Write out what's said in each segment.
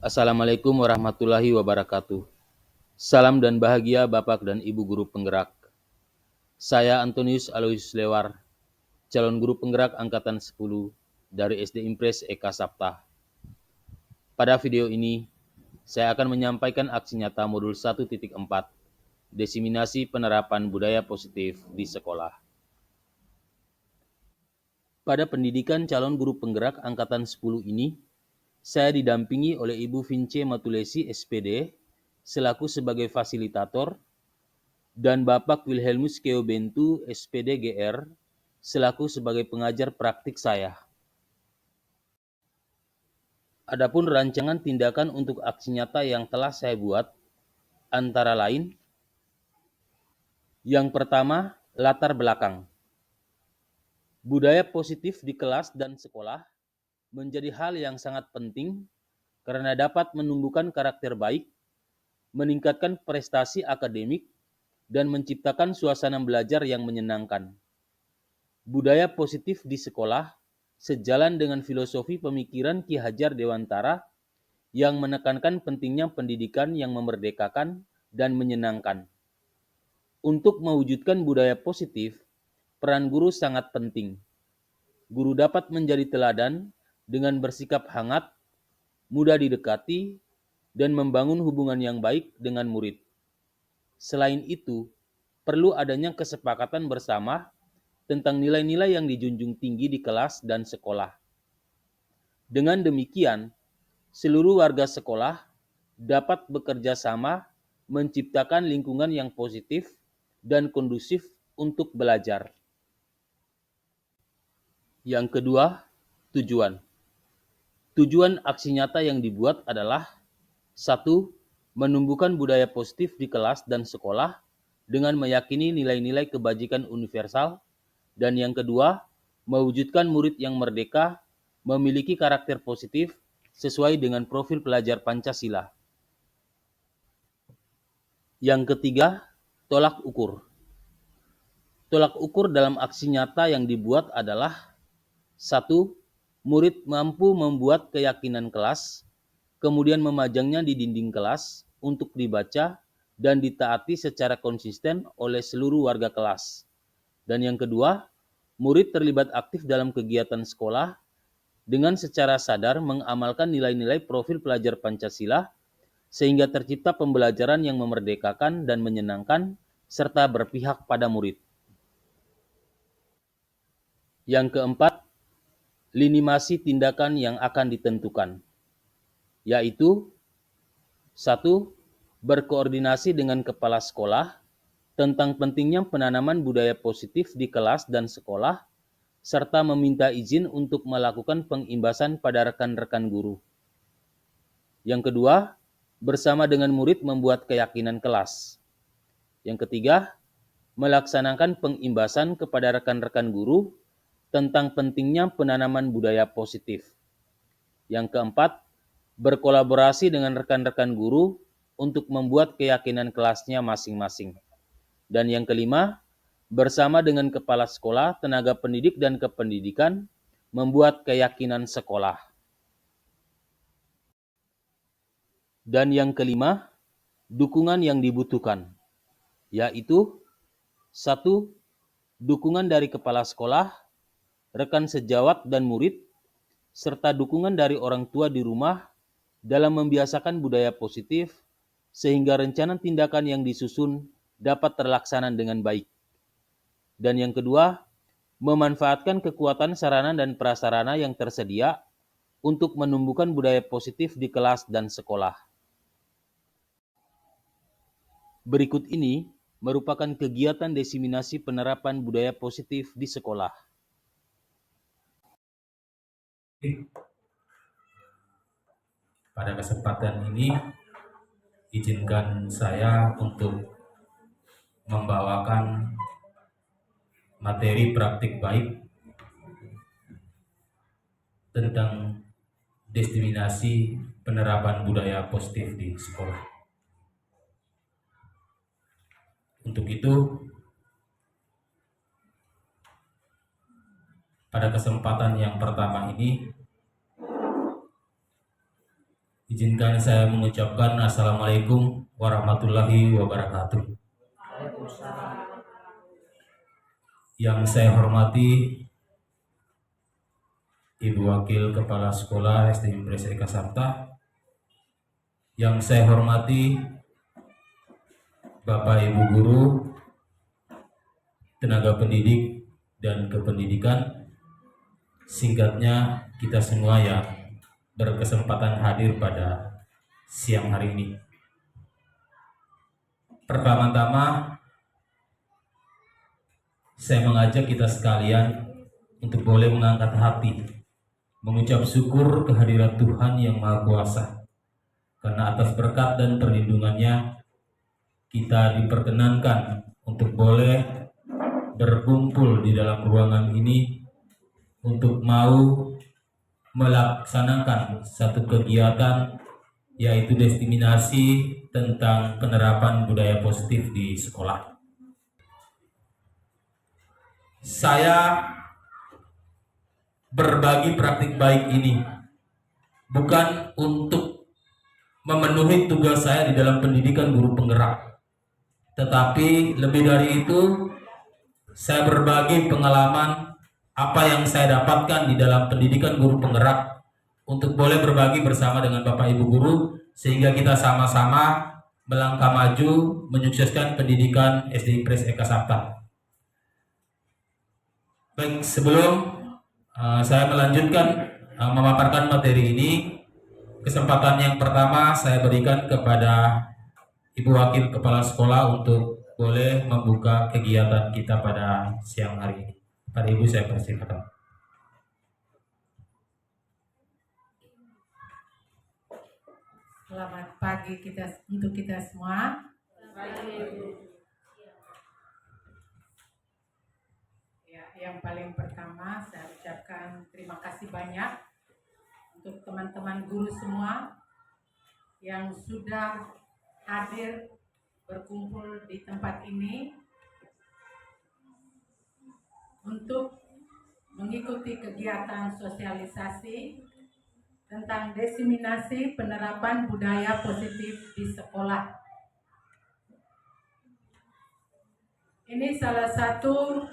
Assalamualaikum warahmatullahi wabarakatuh. Salam dan bahagia Bapak dan Ibu Guru Penggerak. Saya Antonius Aloysius Lewar, calon guru penggerak Angkatan 10 dari SD Impres Eka Sapta. Pada video ini, saya akan menyampaikan aksi nyata modul 1.4, Diseminasi Penerapan Budaya Positif di Sekolah. Pada pendidikan calon guru penggerak Angkatan 10 ini, saya didampingi oleh Ibu Vince Matulesi SPD selaku sebagai fasilitator dan Bapak Wilhelmus Keobentu SPD GR selaku sebagai pengajar praktik saya. Adapun rancangan tindakan untuk aksi nyata yang telah saya buat antara lain: yang pertama, latar belakang. Budaya positif di kelas dan sekolah menjadi hal yang sangat penting karena dapat menumbuhkan karakter baik, meningkatkan prestasi akademik, dan menciptakan suasana belajar yang menyenangkan. Budaya positif di sekolah sejalan dengan filosofi pemikiran Ki Hajar Dewantara yang menekankan pentingnya pendidikan yang memerdekakan dan menyenangkan. Untuk mewujudkan budaya positif, peran guru sangat penting. Guru dapat menjadi teladan dengan bersikap hangat, mudah didekati, dan membangun hubungan yang baik dengan murid. Selain itu, perlu adanya kesepakatan bersama tentang nilai-nilai yang dijunjung tinggi di kelas dan sekolah. Dengan demikian, seluruh warga sekolah dapat bekerja sama menciptakan lingkungan yang positif dan kondusif untuk belajar. Yang kedua, tujuan. Tujuan aksi nyata yang dibuat adalah: 1. Menumbuhkan budaya positif di kelas dan sekolah dengan meyakini nilai-nilai kebajikan universal. Dan yang kedua, mewujudkan murid yang merdeka, memiliki karakter positif sesuai dengan profil pelajar Pancasila. Yang ketiga, tolak ukur. Tolak ukur dalam aksi nyata yang dibuat adalah: 1. Murid mampu membuat keyakinan kelas, kemudian memajangnya di dinding kelas untuk dibaca dan ditaati secara konsisten oleh seluruh warga kelas. Dan yang kedua, murid terlibat aktif dalam kegiatan sekolah dengan secara sadar mengamalkan nilai-nilai profil pelajar Pancasila sehingga tercipta pembelajaran yang memerdekakan dan menyenangkan serta berpihak pada murid. Yang keempat, lini masa tindakan yang akan ditentukan, yaitu: 1. Berkoordinasi dengan kepala sekolah tentang pentingnya penanaman budaya positif di kelas dan sekolah, serta meminta izin untuk melakukan pengimbasan pada rekan-rekan guru. Yang kedua, bersama dengan murid membuat keyakinan kelas. Yang ketiga, melaksanakan pengimbasan kepada rekan-rekan guru tentang pentingnya penanaman budaya positif. Yang keempat, berkolaborasi dengan rekan-rekan guru untuk membuat keyakinan kelasnya masing-masing. Dan yang kelima, bersama dengan kepala sekolah, tenaga pendidik, dan kependidikan membuat keyakinan sekolah. Dan yang kelima, dukungan yang dibutuhkan, yaitu: 1. Dukungan dari kepala sekolah, rekan sejawat dan murid, serta dukungan dari orang tua di rumah dalam membiasakan budaya positif sehingga rencana tindakan yang disusun dapat terlaksana dengan baik. Dan yang kedua, memanfaatkan kekuatan sarana dan prasarana yang tersedia untuk menumbuhkan budaya positif di kelas dan sekolah. Berikut ini merupakan kegiatan diseminasi penerapan budaya positif di sekolah. Pada kesempatan ini, izinkan saya untuk membawakan materi praktik baik tentang diseminasi penerapan budaya positif di sekolah. Untuk itu, pada kesempatan yang pertama ini, Izinkan saya mengucapkan Assalamualaikum warahmatullahi wabarakatuh. Yang saya hormati Ibu Wakil Kepala Sekolah SD Impres Eka Sapta. Yang saya hormati Bapak Ibu Guru, tenaga pendidik dan kependidikan, singkatnya kita semua yang berkesempatan hadir pada siang hari ini. Pertama-tama, saya mengajak kita sekalian untuk boleh mengangkat hati, mengucap syukur kehadirat Tuhan yang Maha Kuasa, karena atas berkat dan perlindungannya kita diperkenankan untuk boleh berkumpul di dalam ruangan ini untuk mau melaksanakan satu kegiatan, yaitu destinasi tentang penerapan budaya positif di sekolah. Saya berbagi praktik baik ini bukan untuk memenuhi tugas saya di dalam pendidikan guru penggerak, tetapi lebih dari itu saya berbagi pengalaman apa yang saya dapatkan di dalam pendidikan guru penggerak untuk boleh berbagi bersama dengan Bapak Ibu Guru, sehingga kita sama-sama melangkah maju menyukseskan pendidikan SD Impres Eka Sapta. Baik, sebelum saya melanjutkan memaparkan materi ini, kesempatan yang pertama saya berikan kepada Ibu Wakil Kepala Sekolah untuk boleh membuka kegiatan kita pada siang hari ini. Pada Ibu saya persilakan. Selamat pagi untuk kita semua. Ya, yang paling pertama saya ucapkan terima kasih banyak untuk teman-teman guru semua yang sudah hadir berkumpul di tempat ini untuk mengikuti kegiatan sosialisasi tentang diseminasi penerapan budaya positif di sekolah. Ini salah satu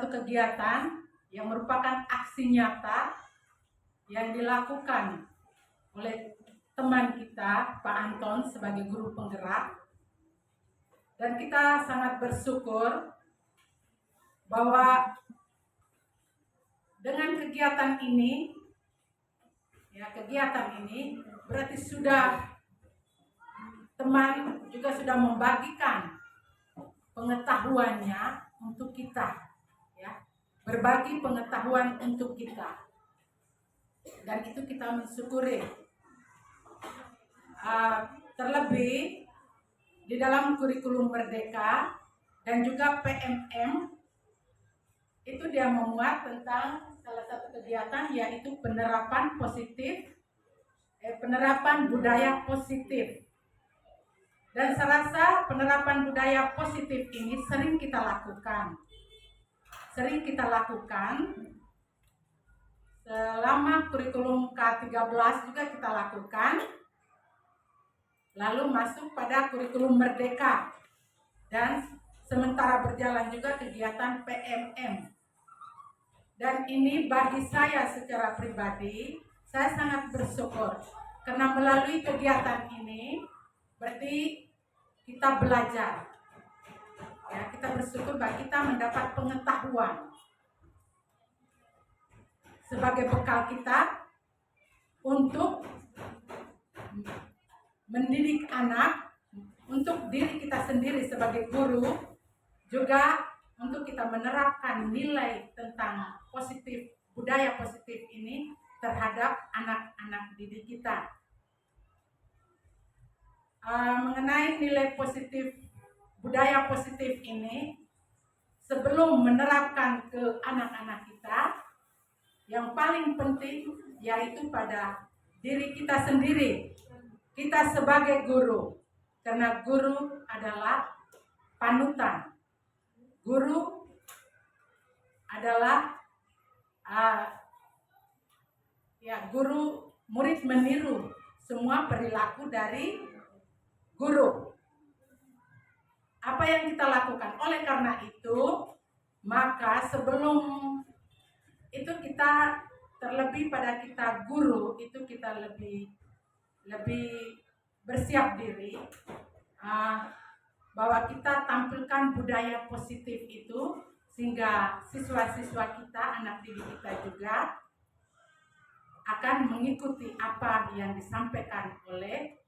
kegiatan yang merupakan aksi nyata yang dilakukan oleh teman kita Pak Anton sebagai guru penggerak, dan kita sangat bersyukur bahwa dengan kegiatan ini berarti teman juga sudah membagikan pengetahuannya untuk kita, berbagi pengetahuan untuk kita, dan itu kita mensyukuri. Terlebih di dalam kurikulum Merdeka dan juga PMM itu dia memuat tentang salah satu kegiatan, yaitu penerapan budaya positif. Dan saya rasa penerapan budaya positif ini sering kita lakukan selama kurikulum K13 juga kita lakukan, lalu masuk pada kurikulum Merdeka, dan sementara berjalan juga kegiatan PMM. Dan ini bagi saya secara pribadi, saya sangat bersyukur karena melalui kegiatan ini berarti kita belajar. Kita bersyukur bahwa kita mendapat pengetahuan sebagai bekal kita untuk mendidik anak, untuk diri kita sendiri sebagai guru, juga untuk kita menerapkan nilai tentang budaya positif ini terhadap anak-anak didik kita. Mengenai nilai positif, budaya positif ini, sebelum menerapkan ke anak-anak kita, yang paling penting yaitu pada diri kita sendiri, kita sebagai guru, karena guru adalah panutan. Guru adalah ya guru murid meniru semua perilaku dari guru. Apa yang kita lakukan? Oleh karena itu, maka sebelum itu kita terlebih pada kita guru itu kita lebih bersiap diri bahwa kita tampilkan budaya positif itu sehingga siswa-siswa kita, anak didik kita juga akan mengikuti apa yang disampaikan oleh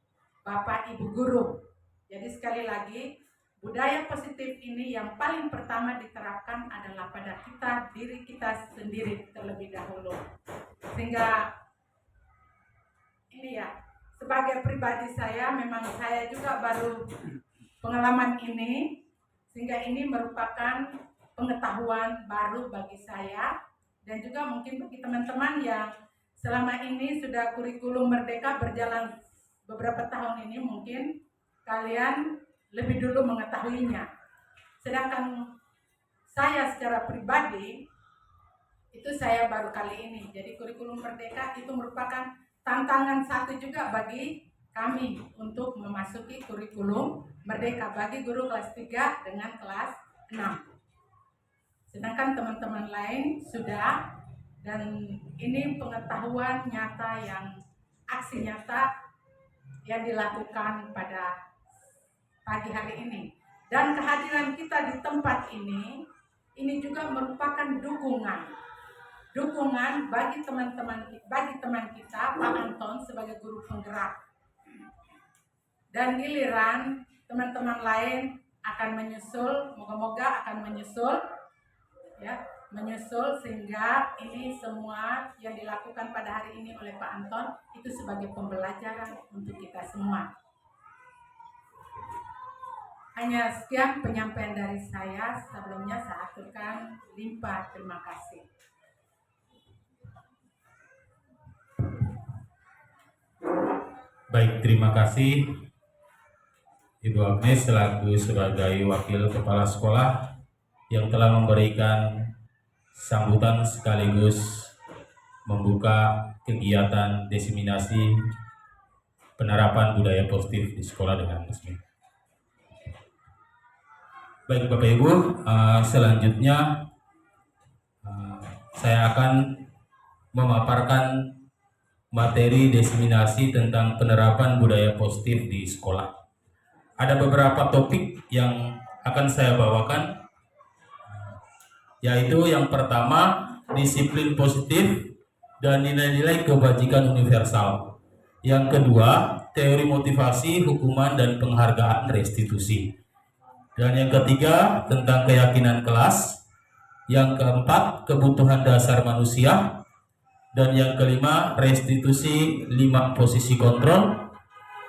Bapak Ibu guru. Jadi sekali lagi, budaya positif ini yang paling pertama diterapkan adalah pada kita, diri kita sendiri terlebih dahulu. Sehingga ini ya, sebagai pribadi saya, memang saya juga baru pengalaman ini, sehingga ini merupakan pengetahuan baru bagi saya dan juga mungkin bagi teman-teman yang selama ini sudah kurikulum Merdeka berjalan beberapa tahun ini, mungkin kalian lebih dulu mengetahuinya. Sedangkan saya secara pribadi itu saya baru kali ini. Jadi kurikulum Merdeka itu merupakan tantangan satu juga bagi kami untuk memasuki kurikulum Merdeka bagi guru kelas 3 dengan kelas 6. Sedangkan teman-teman lain sudah, dan ini pengetahuan nyata yang aksi nyata yang dilakukan pada pagi hari ini. Dan kehadiran kita di tempat ini juga merupakan dukungan bagi teman kita, Pak Anton sebagai guru penggerak. Dan giliran teman-teman lain akan menyusul, moga-moga akan menyusul sehingga ini semua yang dilakukan pada hari ini oleh Pak Anton itu sebagai pembelajaran untuk kita semua. Hanya sekian penyampaian dari saya. Sebelumnya saya aturkan limpah terima kasih. Baik, terima kasih Ibu Agnes selaku sebagai Wakil Kepala Sekolah yang telah memberikan sambutan sekaligus membuka kegiatan diseminasi penerapan budaya positif di sekolah dengan resmi. Baik Bapak Ibu, selanjutnya saya akan memaparkan materi diseminasi tentang penerapan budaya positif di sekolah. Ada beberapa topik yang akan saya bawakan, yaitu yang pertama disiplin positif dan nilai-nilai kebajikan universal. Yang kedua, teori motivasi, hukuman, dan penghargaan restitusi. Dan yang ketiga, tentang keyakinan kelas. Yang keempat, kebutuhan dasar manusia. Dan yang kelima, restitusi 5 posisi kontrol.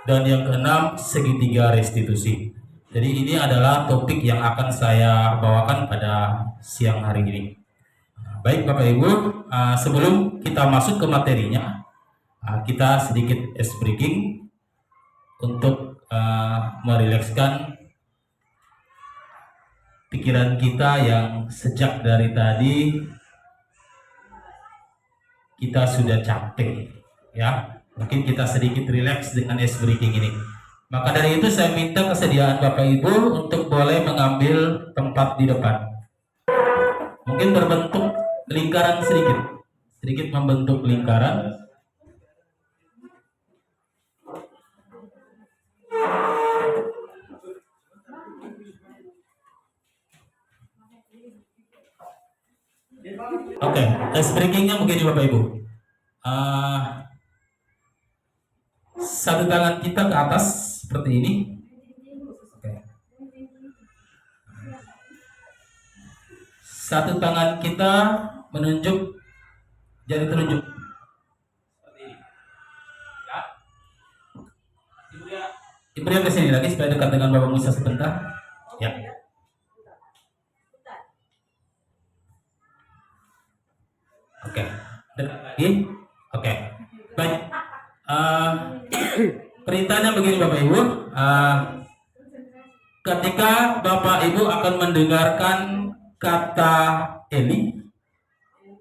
Dan yang keenam, segitiga restitusi. Jadi ini adalah topik yang akan saya bawakan pada siang hari ini. Baik Bapak Ibu, sebelum kita masuk ke materinya, kita sedikit ice breaking untuk merilekskan pikiran kita yang sejak dari tadi kita sudah capek, ya. Mungkin kita sedikit rileks dengan ice breaking ini. Maka dari itu saya minta kesediaan Bapak Ibu untuk boleh mengambil tempat di depan. Mungkin berbentuk lingkaran sedikit membentuk lingkaran. Oke, ice breakingnya begini Bapak Ibu. Satu tangan kita ke atas seperti ini. Oke. Satu tangan kita menunjuk, jari telunjuk seperti ini. Ya. Ibu lihat ke sini lagi supaya dekat dengan Bapak Musa sebentar. Ya. Oke. Dekat lagi. Oke. Baik. Perintahnya begini Bapak Ibu, ketika Bapak Ibu akan mendengarkan kata Eli,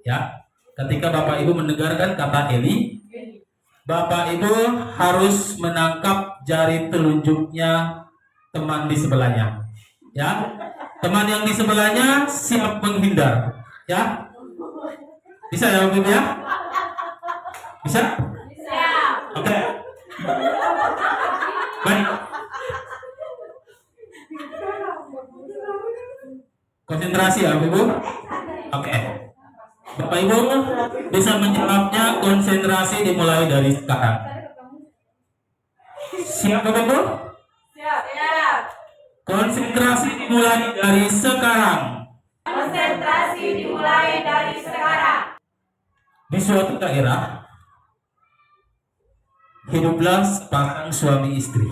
ya, ketika Bapak Ibu mendengarkan kata Eli, Bapak Ibu harus menangkap jari telunjuknya teman di sebelahnya. Ya, teman yang di sebelahnya siap menghindar. Ya, bisa ya Bapak Ibu ya? Bisa? Oke. Baik. Konsentrasi ya Bapak Ibu. Oke. Bapak Ibu bisa menjawabnya, konsentrasi dimulai dari sekarang. Siap Bapak Ibu? Siap. Konsentrasi dimulai dari sekarang. Konsentrasi dimulai dari sekarang. Di suatu daerah hiduplah sepasang suami istri.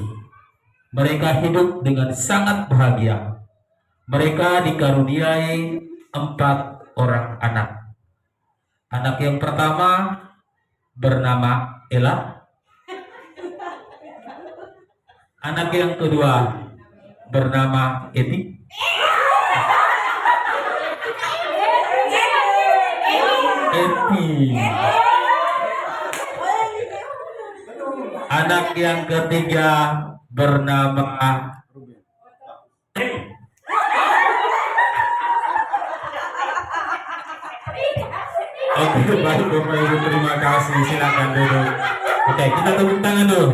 Mereka hidup dengan sangat bahagia. Mereka dikaruniai 4 orang anak. Anak yang pertama bernama Ella. Anak yang kedua bernama Eti. Eti. Anak yang ketiga bernama Oke, baik Bapak Ibu, terima kasih. Silakan duduk. Oke, kita tepuk tangan dulu.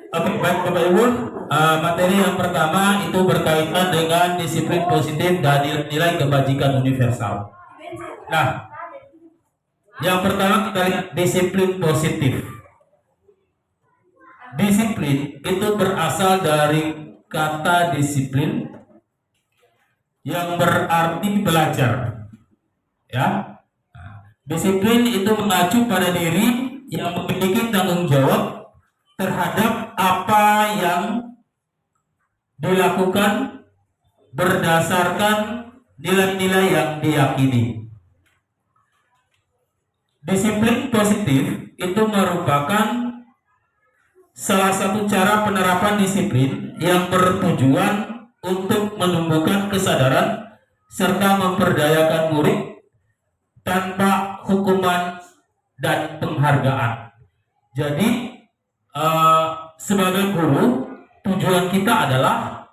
Oke, baik Bapak Ibu. Materi yang pertama itu berkaitan dengan disiplin positif dan nilai kebajikan universal. Nah, yang pertama kita lihat disiplin positif. Disiplin itu berasal dari kata disiplin yang berarti belajar. Ya. Disiplin itu mengacu pada diri yang memiliki tanggung jawab terhadap apa yang dilakukan berdasarkan nilai-nilai yang diyakini. Disiplin positif itu merupakan salah satu cara penerapan disiplin yang bertujuan untuk menumbuhkan kesadaran serta memperdayakan murid tanpa hukuman dan penghargaan. Jadi sebagai guru, tujuan kita adalah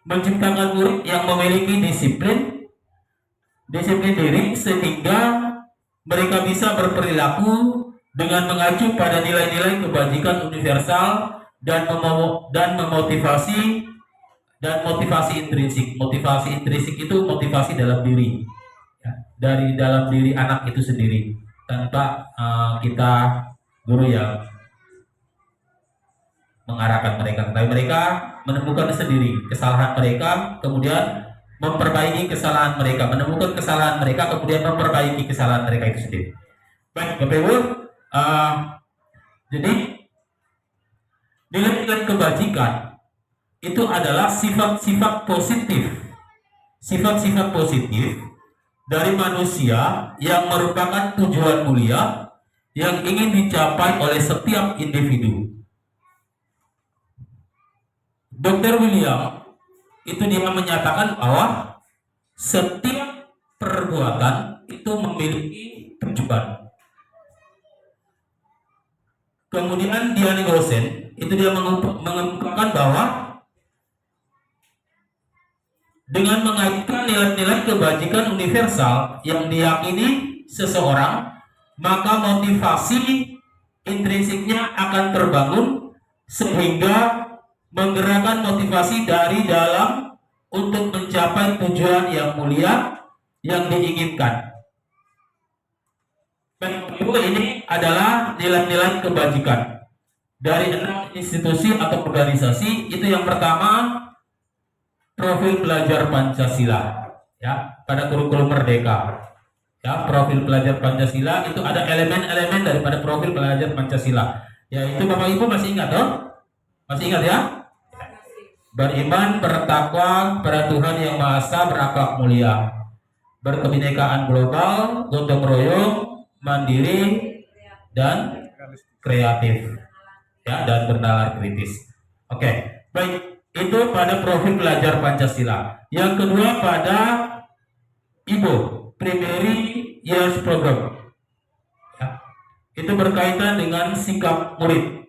menciptakan murid yang memiliki disiplin diri sehingga mereka bisa berperilaku dengan mengacu pada nilai-nilai kebajikan universal dan memotivasi dan motivasi intrinsik. Motivasi intrinsik itu motivasi dalam diri, ya, dari dalam diri anak itu sendiri, tanpa kita guru yang mengarahkan mereka. Tapi mereka menemukan sendiri kesalahan mereka, kemudian memperbaiki kesalahan mereka, menemukan kesalahan mereka, kemudian memperbaiki kesalahan mereka itu sendiri. Baik, Bapak Ibu. Jadi nilai-nilai kebajikan itu adalah sifat-sifat positif dari manusia yang merupakan tujuan mulia yang ingin dicapai oleh setiap individu. Dr. William itu dia menyatakan bahwa setiap perbuatan itu memiliki tujuan. Kemudian Diane Gosen itu dia mengungkapkan bahwa dengan mengaitkan nilai-nilai kebajikan universal yang diyakini seseorang, maka motivasi intrinsiknya akan terbangun sehingga menggerakkan motivasi dari dalam untuk mencapai tujuan yang mulia yang diinginkan. Ibu, ini adalah nilai-nilai kebajikan dari 6 institusi atau organisasi. Itu yang pertama, profil pelajar Pancasila, ya, pada kurikulum Merdeka. Ya, profil pelajar Pancasila itu ada elemen-elemen daripada profil pelajar Pancasila. Yaitu Bapak Ibu masih ingat toh? Masih ingat ya? Beriman, bertakwa pada Tuhan Yang Maha Esa, berakhlak mulia, berkebinekaan global, gotong royong, mandiri dan kreatif, ya, dan bernalar kritis. Oke, baik. Itu pada profil pelajar Pancasila. Yang kedua pada IBO, Primary Years Program. Ya. Itu berkaitan dengan sikap murid,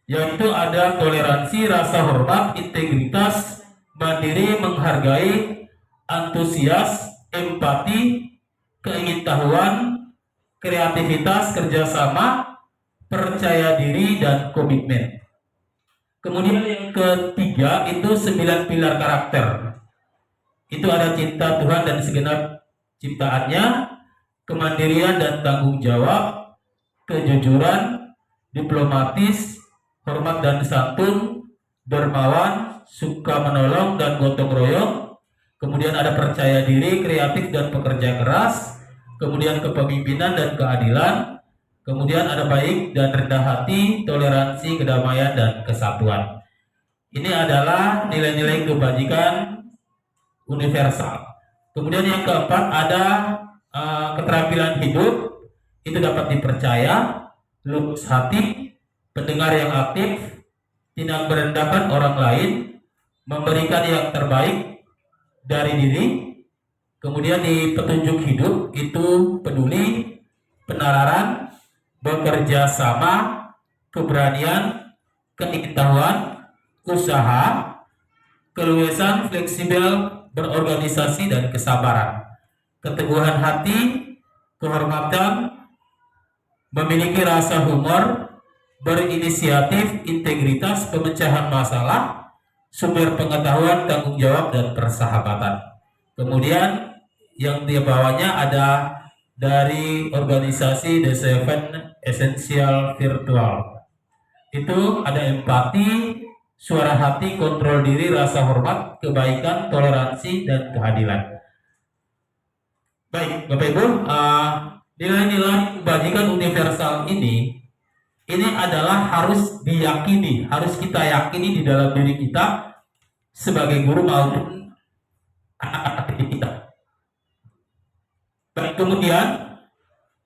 yaitu ada toleransi, rasa hormat, integritas, mandiri, menghargai, antusias, empati, keingintahuan, kreativitas, kerjasama, percaya diri, dan komitmen. Kemudian yang ketiga itu 9 pilar karakter. Itu ada cinta Tuhan dan segenap ciptaannya, kemandirian dan tanggung jawab, kejujuran, diplomatis, hormat dan santun, dermawan, suka menolong dan gotong royong. Kemudian ada percaya diri, kreatif dan pekerja keras. Kemudian kepemimpinan dan keadilan. Kemudian ada baik dan rendah hati, toleransi, kedamaian, dan kesatuan. Ini adalah nilai-nilai kebajikan universal. Kemudian yang keempat ada keterampilan hidup, itu dapat dipercaya, lurus hati, pendengar yang aktif, tidak merendahkan orang lain, memberikan yang terbaik dari diri. Kemudian di petunjuk hidup itu peduli, penalaran, bekerja sama, keberanian, keingintahuan, usaha, keluasan, fleksibel, berorganisasi, dan kesabaran, keteguhan hati, kehormatan, memiliki rasa humor, berinisiatif, integritas, pemecahan masalah, sumber pengetahuan, tanggung jawab, dan persahabatan. Kemudian yang di bawahnya ada dari organisasi The Seven Essential Virtual. Itu ada empati, suara hati, kontrol diri, rasa hormat, kebaikan, toleransi, dan keadilan. Baik, Bapak Ibu, nilai-nilai kebajikan universal ini adalah harus diyakini, harus kita yakini di dalam diri kita sebagai guru maupun anak-anak kita. Baik, kemudian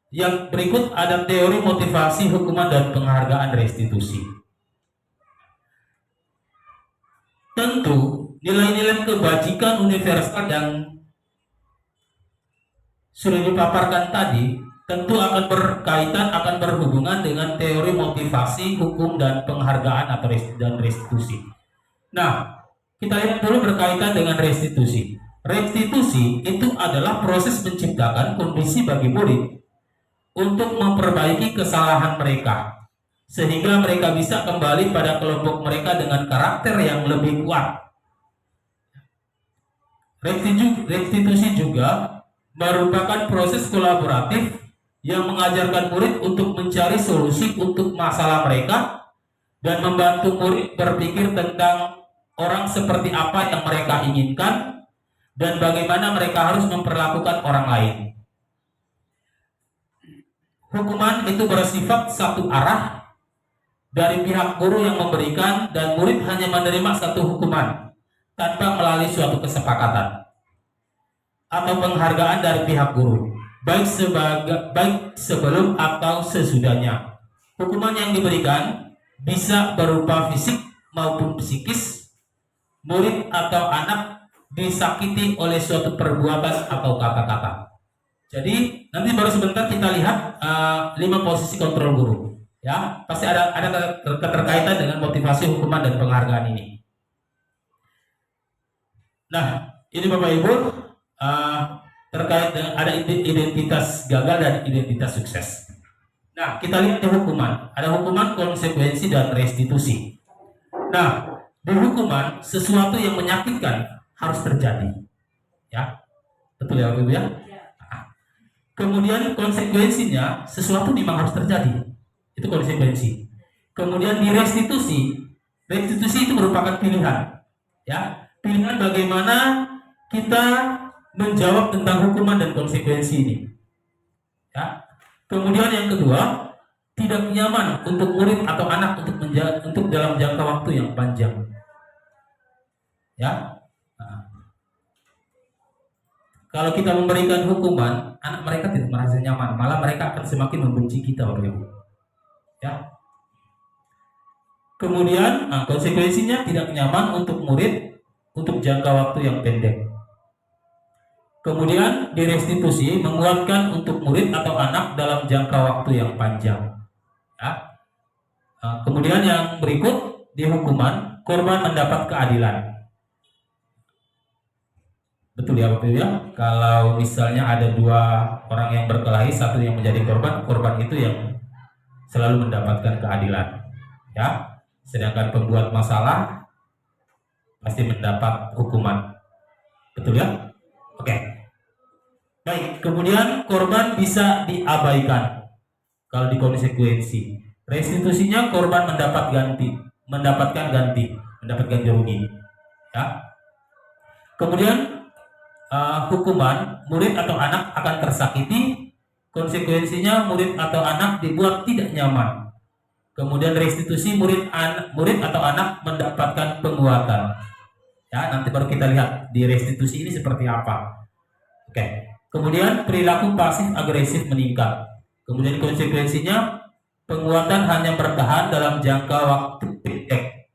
yang berikut ada teori motivasi, hukuman, dan penghargaan restitusi. Tentu nilai-nilai kebajikan universal yang sudah dipaparkan tadi tentu akan berkaitan, akan berhubungan dengan teori motivasi, hukum, dan penghargaan atau restitusi. Nah, kita lihat dulu berkaitan dengan restitusi. Restitusi itu adalah proses menciptakan kondisi bagi murid untuk memperbaiki kesalahan mereka, sehingga mereka bisa kembali pada kelompok mereka dengan karakter yang lebih kuat. Restitusi juga merupakan proses kolaboratif yang mengajarkan murid untuk mencari solusi untuk masalah mereka dan membantu murid berpikir tentang orang seperti apa yang mereka inginkan dan bagaimana mereka harus memperlakukan orang lain. Hukuman itu bersifat satu arah dari pihak guru yang memberikan, dan murid hanya menerima satu hukuman tanpa melalui suatu kesepakatan atau penghargaan dari pihak guru, baik sebelum atau sesudahnya. Hukuman yang diberikan bisa berupa fisik maupun psikis. Murid atau anak disakiti oleh suatu perbuatan atau kata-kata. Jadi nanti baru sebentar kita lihat 5 posisi kontrol guru. Ya, pasti ada keterkaitan dengan motivasi, hukuman, dan penghargaan ini. Nah, ini Bapak Ibu terkait dengan ada identitas gagal dan identitas sukses. Nah, kita lihat di hukuman. Ada hukuman, konsekuensi, dan restitusi. Nah, di hukuman sesuatu yang menyakitkan harus terjadi. Ya, betul ya Bapak Ibu ya? Kemudian konsekuensinya sesuatu memang harus terjadi. Itu konsekuensi. Kemudian di restitusi itu merupakan pilihan. Ya, pilihan bagaimana kita menjawab tentang hukuman dan konsekuensi ini. Ya. Kemudian yang kedua, tidak nyaman untuk murid atau anak untuk dalam jangka waktu yang panjang. Ya. Nah. Kalau kita memberikan hukuman, anak mereka tidak merasa nyaman, malah mereka akan semakin membenci kita, Bapak Ibu. Ya. Kemudian konsekuensinya tidak nyaman untuk murid untuk jangka waktu yang pendek. Kemudian direstitusi menguatkan untuk murid atau anak dalam jangka waktu yang panjang. Ya. Kemudian yang berikut di hukuman korban mendapat keadilan. Betul ya Bapak Ibu ya. Kalau misalnya ada dua orang yang berkelahi, satu yang menjadi korban, korban itu yang selalu mendapatkan keadilan. Ya. Sedangkan pembuat masalah pasti mendapat hukuman. Betul ya? Oke. Baik, kemudian korban bisa diabaikan kalau di konsekuensi. Restitusinya korban mendapatkan ganti rugi. Ya. Kemudian hukuman murid atau anak akan tersakiti. Konsekuensinya murid atau anak dibuat tidak nyaman. Kemudian restitusi murid atau anak mendapatkan penguatan. Ya, nanti baru kita lihat di restitusi ini seperti apa. Oke. Kemudian perilaku pasif agresif meningkat. Kemudian konsekuensinya penguatan hanya bertahan dalam jangka waktu pendek.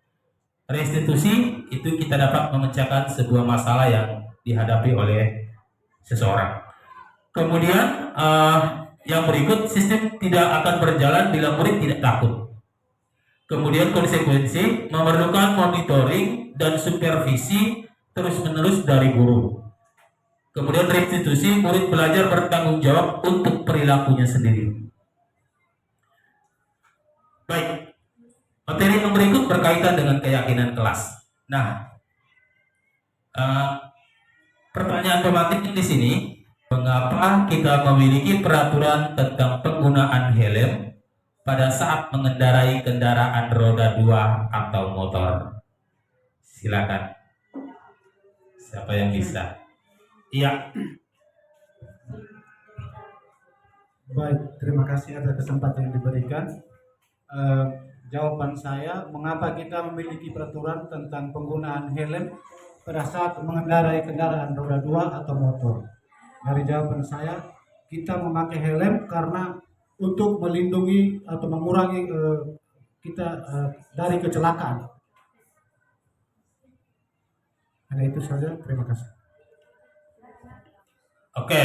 Restitusi itu kita dapat memecahkan sebuah masalah yang dihadapi oleh seseorang. Kemudian yang berikut, sistem tidak akan berjalan bila murid tidak takut. Kemudian konsekuensi memerlukan monitoring dan supervisi terus-menerus dari guru. Kemudian restitusi, murid belajar bertanggung jawab untuk perilakunya sendiri. Baik, materi yang berikut berkaitan dengan keyakinan kelas. Nah, pertanyaan pemantik di sini, mengapa kita memiliki peraturan tentang penggunaan helm pada saat mengendarai kendaraan roda 2 atau motor? Silakan. Siapa yang bisa? Iya. Baik, terima kasih atas kesempatan yang diberikan. Jawaban saya, mengapa kita memiliki peraturan tentang penggunaan helm pada saat mengendarai kendaraan roda 2 atau motor? Dari jawaban saya, kita memakai helm karena untuk melindungi atau mengurangi kita dari kecelakaan. Hanya itu saja, terima kasih. Oke.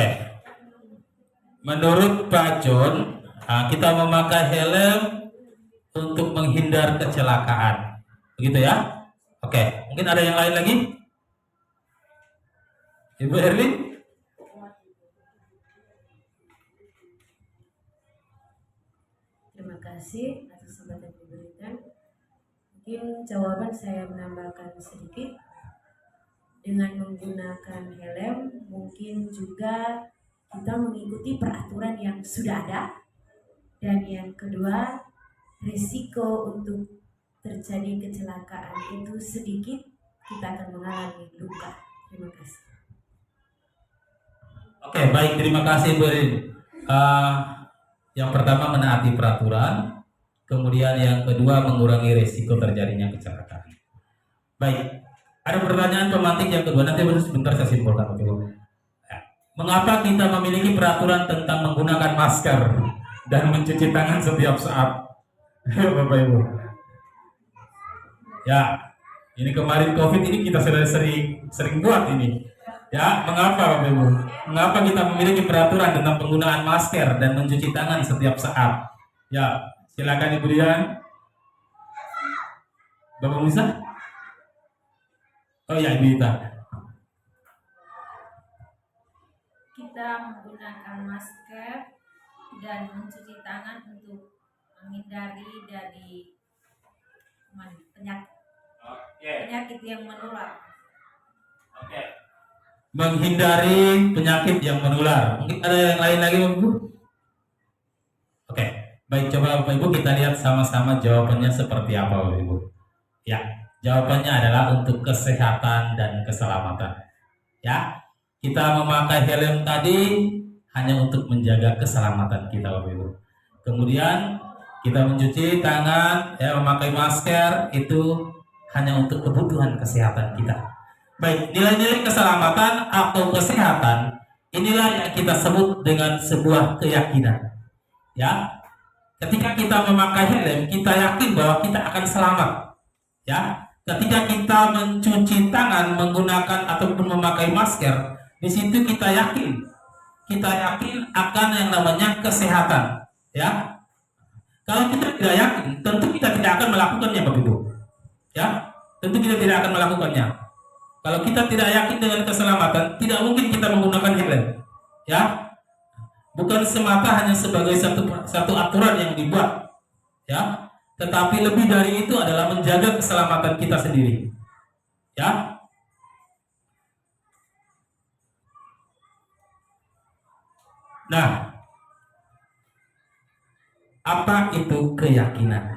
Menurut Pak John, kita memakai helm untuk menghindar kecelakaan. Begitu ya? Oke. Mungkin ada yang lain lagi? Ibu Erlin? Terima kasih atas kesempatan yang diberikan. Mungkin jawaban saya menambahkan sedikit. Dengan menggunakan helm, mungkin juga kita mengikuti peraturan yang sudah ada. Dan yang kedua, risiko untuk terjadi kecelakaan itu sedikit, kita akan mengalami luka. Terima kasih. Oke, baik, terima kasih Bu Erlin. Yang pertama menaati peraturan, kemudian yang kedua mengurangi risiko terjadinya kecelakaan. Baik. Ada pertanyaan pemantik yang kedua, nanti sebentar saya simpulkan. Ya. Mengapa kita memiliki peraturan tentang menggunakan masker dan mencuci tangan setiap saat? Bapak Ibu. Ya, ini kemarin COVID ini kita sudah sering buat ini. Ya, mengapa Bapak Ibu? Mengapa kita memiliki peraturan tentang penggunaan masker dan mencuci tangan setiap saat? Ya, silakan Ibu Dian. Bapak Musa? Oh ya, Ibu Ita. Kita menggunakan masker dan mencuci tangan untuk menghindari dari penyakit yang menular. Oke. Menghindari penyakit yang menular. Mungkin ada yang lain lagi, Bapak Ibu? Oke. Baik, coba Bapak Ibu kita lihat sama-sama jawabannya seperti apa, Bapak Ibu. Ya. Jawabannya adalah untuk kesehatan dan keselamatan. Ya, kita memakai helm tadi hanya untuk menjaga keselamatan kita, Bapak Ibu. Kemudian kita mencuci tangan, ya, memakai masker itu hanya untuk kebutuhan kesehatan kita. Baik, nilai-nilai keselamatan atau kesehatan inilah yang kita sebut dengan sebuah keyakinan. Ya, ketika kita memakai helm, kita yakin bahwa kita akan selamat. Ya, ketika kita mencuci tangan menggunakan ataupun memakai masker, di situ kita yakin akan yang namanya kesehatan. Ya, kalau kita tidak yakin, tentu kita tidak akan melakukannya, Bapak Ibu. Ya, tentu kita tidak akan melakukannya. Kalau kita tidak yakin dengan keselamatan, tidak mungkin kita menggunakan helm. Ya, bukan semata hanya sebagai satu aturan yang dibuat, ya, tetapi lebih dari itu adalah menjaga keselamatan kita sendiri, ya. Nah, apa itu keyakinan?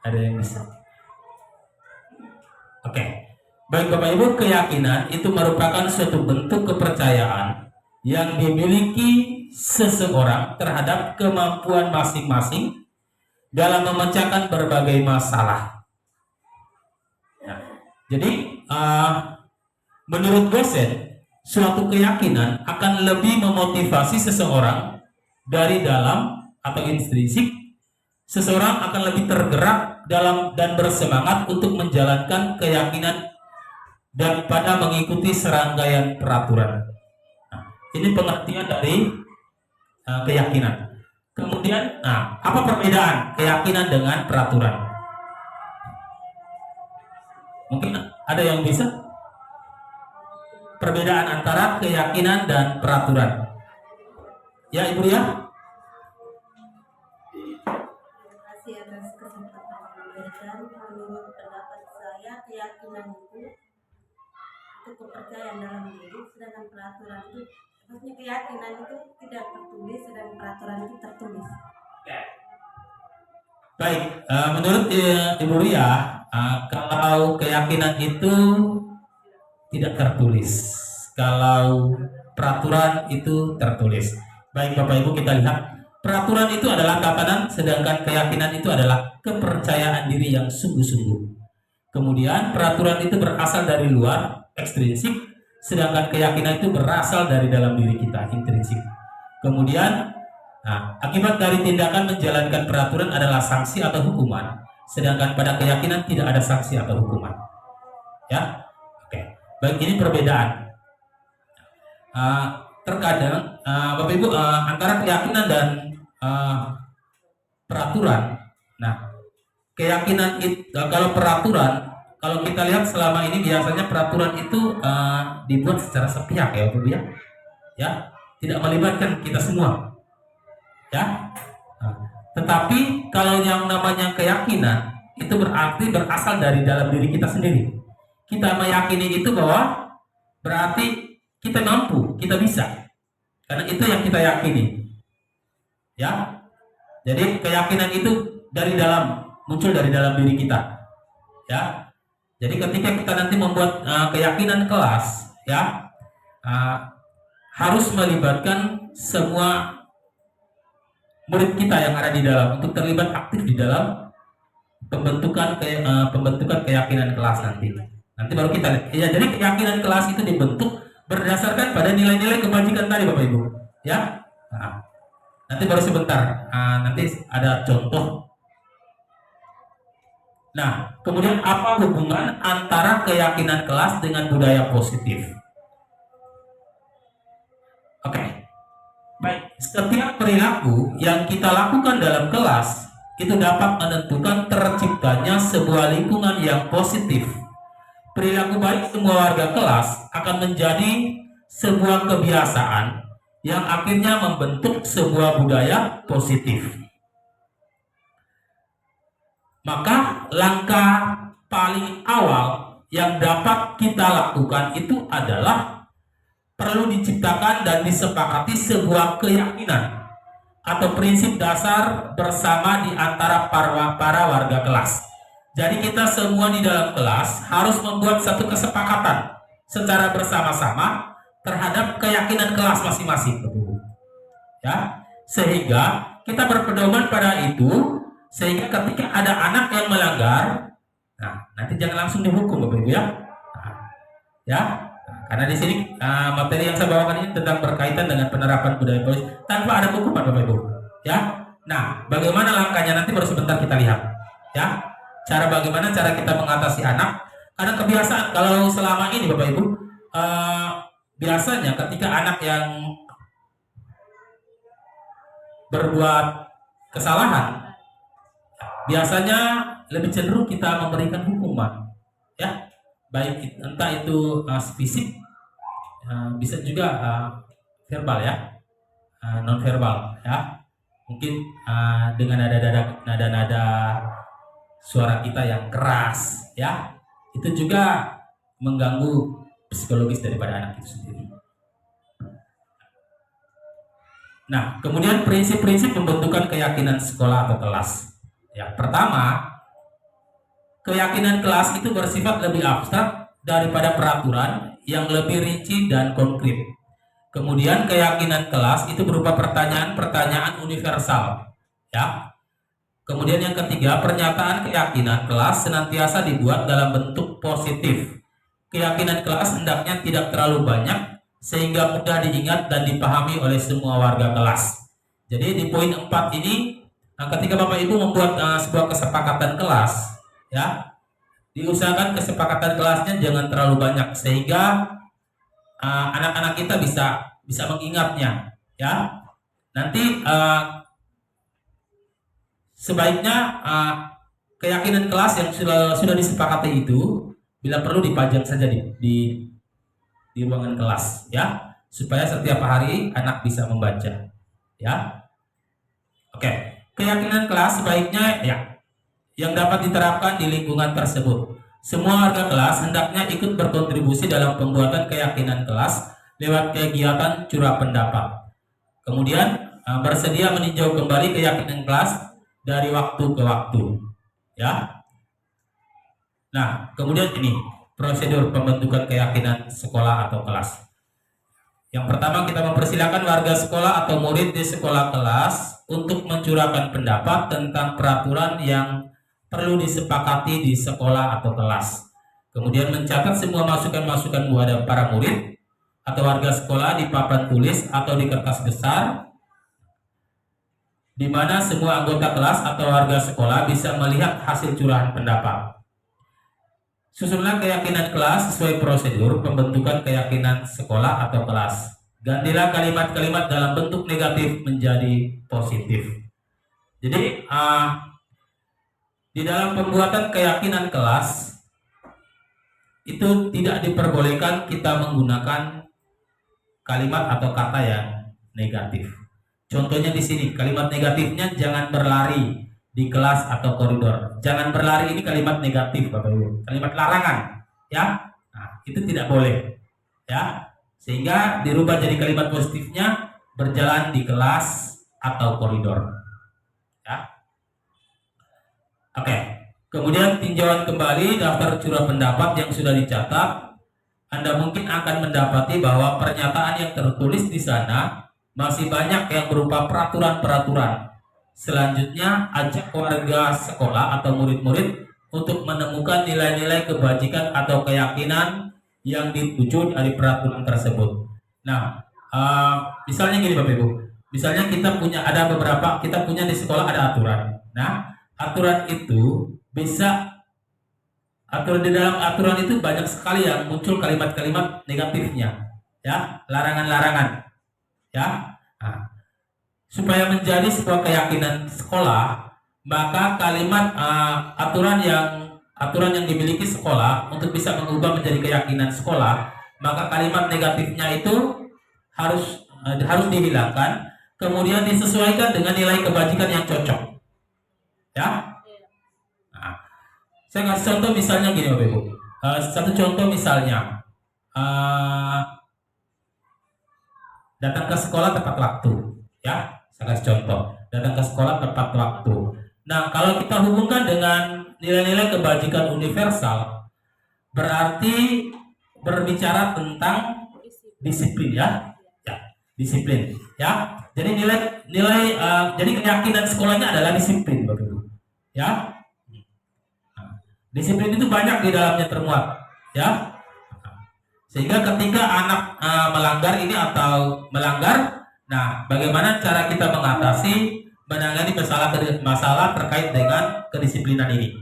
Ada yang bisa? Oke, baik Bapak Ibu, keyakinan itu merupakan suatu bentuk kepercayaan yang dimiliki seseorang terhadap kemampuan masing-masing dalam memecahkan berbagai masalah. Nah, jadi menurut dosen, suatu keyakinan akan lebih memotivasi seseorang dari dalam atau intrinsik. Seseorang akan lebih tergerak dalam dan bersemangat untuk menjalankan keyakinan daripada mengikuti serangkaian peraturan. Ini pengertian dari keyakinan. Kemudian, apa perbedaan keyakinan dengan peraturan? Mungkin ada yang bisa? Perbedaan antara keyakinan dan peraturan. Ya, Ibu ya? Terima kasih atas kesempatan yang diberikan. Menurut pendapat saya, keyakinan itu kepercayaan dalam diri, sedangkan peraturan itu maksudnya keyakinan itu tidak tertulis dan peraturan itu tertulis. Baik, menurut Ibu Ria, kalau keyakinan itu tidak tertulis, kalau peraturan itu tertulis. Baik Bapak Ibu, kita lihat peraturan itu adalah tatanan, sedangkan keyakinan itu adalah kepercayaan diri yang sungguh-sungguh. Kemudian peraturan itu berasal dari luar, ekstrinsik, sedangkan keyakinan itu berasal dari dalam diri kita, intrinsik. Kemudian, akibat dari tindakan menjalankan peraturan adalah sanksi atau hukuman, sedangkan pada keyakinan tidak ada sanksi atau hukuman. Ya, oke. Baik, ini perbedaan. Terkadang, Bapak Ibu, antara keyakinan dan peraturan. Nah, keyakinan itu, kalau peraturan, kalau kita lihat selama ini biasanya peraturan itu dibuat secara sepihak ya, Bapak ya. Ya, tidak melibatkan kita semua. Ya. Tetapi kalau yang namanya keyakinan itu berarti berasal dari dalam diri kita sendiri. Kita meyakini itu bahwa berarti kita mampu, kita bisa. Karena itu yang kita yakini. Ya. Jadi keyakinan itu dari dalam, muncul dari dalam diri kita. Ya. Jadi ketika kita nanti membuat keyakinan kelas, ya, harus melibatkan semua murid kita yang ada di dalam untuk terlibat aktif di dalam pembentukan keyakinan kelas nanti. Nanti baru kita lihat. Ya, jadi keyakinan kelas itu dibentuk berdasarkan pada nilai-nilai kebajikan tadi, Bapak Ibu. Ya, nanti baru sebentar. Nanti ada contoh. Nah, kemudian apa hubungan antara keyakinan kelas dengan budaya positif? Oke. Baik, setiap perilaku yang kita lakukan dalam kelas itu dapat menentukan terciptanya sebuah lingkungan yang positif. Perilaku baik semua warga kelas akan menjadi sebuah kebiasaan yang akhirnya membentuk sebuah budaya positif. Maka langkah paling awal yang dapat kita lakukan itu adalah perlu diciptakan dan disepakati sebuah keyakinan atau prinsip dasar bersama di antara para warga kelas. Jadi kita semua di dalam kelas harus membuat satu kesepakatan secara bersama-sama terhadap keyakinan kelas masing-masing. Ya, sehingga kita berpedoman pada itu. Sehingga ketika ada anak yang melanggar, nanti jangan langsung dihukum, Bapak Ibu ya. Karena di sini materi yang saya bawakan ini tentang berkaitan dengan penerapan budaya positif tanpa ada hukuman, Bapak Ibu. Ya, Nah, bagaimana langkahnya nanti baru sebentar kita lihat, ya. Bagaimana cara kita mengatasi anak? Karena kebiasaan kalau selama ini Bapak Ibu, biasanya ketika anak yang berbuat kesalahan, biasanya lebih cenderung kita memberikan hukuman, ya, baik entah itu fisik, bisa juga verbal, ya, non verbal, ya, mungkin dengan nada-nada suara kita yang keras, ya, itu juga mengganggu psikologis daripada anak itu sendiri. Nah, kemudian prinsip-prinsip pembentukan keyakinan sekolah atau kelas. Ya, pertama, keyakinan kelas itu bersifat lebih abstrak daripada peraturan yang lebih rinci dan konkret. Kemudian keyakinan kelas itu berupa pertanyaan-pertanyaan universal. Ya. Kemudian yang ketiga, pernyataan keyakinan kelas senantiasa dibuat dalam bentuk positif. Keyakinan kelas hendaknya tidak terlalu banyak sehingga mudah diingat dan dipahami oleh semua warga kelas. Jadi di poin 4 ini, ketika Bapak Ibu membuat sebuah kesepakatan kelas, ya, diusahakan kesepakatan kelasnya jangan terlalu banyak sehingga anak-anak kita bisa mengingatnya, ya. Nanti sebaiknya keyakinan kelas yang sudah disepakati itu bila perlu dipajang saja di ruangan kelas, ya, supaya setiap hari anak bisa membaca, ya. Oke, keyakinan kelas sebaiknya, ya, yang dapat diterapkan di lingkungan tersebut. Semua warga kelas hendaknya ikut berkontribusi dalam pembuatan keyakinan kelas lewat kegiatan curah pendapat. Kemudian bersedia meninjau kembali keyakinan kelas dari waktu ke waktu, ya. Nah, kemudian ini prosedur pembentukan keyakinan sekolah atau kelas. Yang pertama, kita mempersilakan warga sekolah atau murid di sekolah kelas untuk mencurahkan pendapat tentang peraturan yang perlu disepakati di sekolah atau kelas. Kemudian mencatat semua masukan-masukan buat para murid atau warga sekolah di papan tulis atau di kertas besar, di mana semua anggota kelas atau warga sekolah bisa melihat hasil curahan pendapat. Susunlah keyakinan kelas sesuai prosedur pembentukan keyakinan sekolah atau kelas. Gantilah kalimat-kalimat dalam bentuk negatif menjadi positif. Jadi di dalam pembuatan keyakinan kelas itu tidak diperbolehkan kita menggunakan kalimat atau kata yang negatif. Contohnya di sini, kalimat negatifnya jangan berlari di kelas atau koridor. Jangan berlari ini kalimat negatif, Bapak Ibu. Kalimat larangan, ya. Nah, itu tidak boleh, ya. Sehingga dirubah jadi kalimat positifnya berjalan di kelas atau koridor, ya. Oke. Kemudian tinjauan kembali daftar curah pendapat yang sudah dicatat. Anda mungkin akan mendapati bahwa pernyataan yang tertulis di sana masih banyak yang berupa peraturan-peraturan. Selanjutnya, ajak warga sekolah atau murid-murid untuk menemukan nilai-nilai kebajikan atau keyakinan yang dituju dari peraturan tersebut. Nah, misalnya gini Bapak Ibu, misalnya kita punya di sekolah ada aturan. Nah, aturan itu di dalam aturan itu banyak sekali yang muncul kalimat-kalimat negatifnya, ya, larangan-larangan, ya. Nah, supaya menjadi sebuah keyakinan sekolah, maka kalimat aturan yang dimiliki sekolah untuk bisa mengubah menjadi keyakinan sekolah, maka kalimat negatifnya itu harus dihilangkan, kemudian disesuaikan dengan nilai kebajikan yang cocok, ya. Nah, saya kasih contoh misalnya gini Bapak Ibu. Satu contoh misalnya, datang ke sekolah tepat waktu, ya. Saya kasih contoh, datang ke sekolah tepat waktu. Nah, kalau kita hubungkan dengan nilai-nilai kebajikan universal, berarti berbicara tentang disiplin, ya, disiplin, ya. Jadi jadi keyakinan sekolahnya adalah disiplin, Bapak Ibu, ya. Nah, disiplin itu banyak di dalamnya termuat, ya. Sehingga ketika anak melanggar, nah, bagaimana cara kita mengatasi? menangani masalah terkait dengan kedisiplinan ini.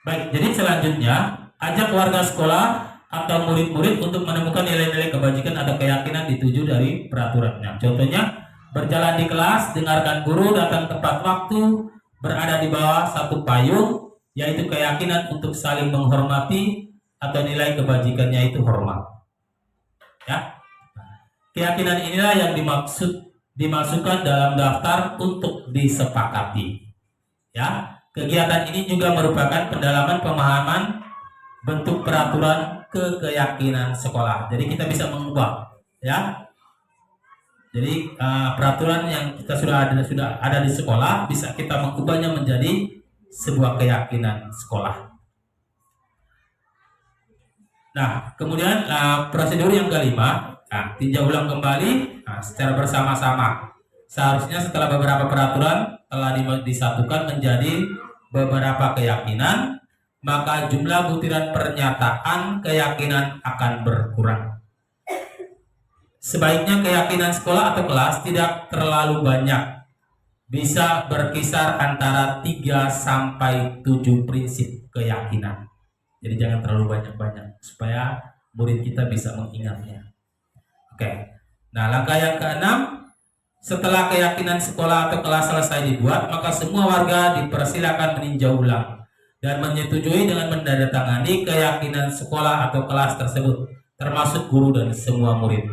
Baik, jadi selanjutnya ajak warga sekolah atau murid-murid untuk menemukan nilai-nilai kebajikan atau keyakinan dituju dari peraturannya. Contohnya, berjalan di kelas, dengarkan guru, datang tepat waktu, berada di bawah satu payung, yaitu keyakinan untuk saling menghormati atau nilai kebajikannya itu hormat. Ya, keyakinan inilah yang dimasukkan dalam daftar untuk disepakati. Ya, kegiatan ini juga merupakan pendalaman pemahaman bentuk peraturan ke keyakinan sekolah. Jadi kita bisa mengubah, ya. Jadi peraturan yang kita sudah ada di sekolah bisa kita mengubahnya menjadi sebuah keyakinan sekolah. Nah, kemudian prosedur yang kelima, tinjau ulang kembali secara bersama-sama. Seharusnya setelah beberapa peraturan telah disatukan menjadi beberapa keyakinan, maka jumlah butiran pernyataan keyakinan akan berkurang. Sebaiknya keyakinan sekolah atau kelas tidak terlalu banyak. Bisa berkisar antara 3 sampai 7 prinsip keyakinan. Jadi jangan terlalu banyak-banyak supaya murid kita bisa mengingatnya. Oke. Nah, langkah yang keenam, setelah keyakinan sekolah atau kelas selesai dibuat, maka semua warga dipersilakan meninjau ulang dan menyetujui dengan menandatangani keyakinan sekolah atau kelas tersebut, termasuk guru dan semua murid.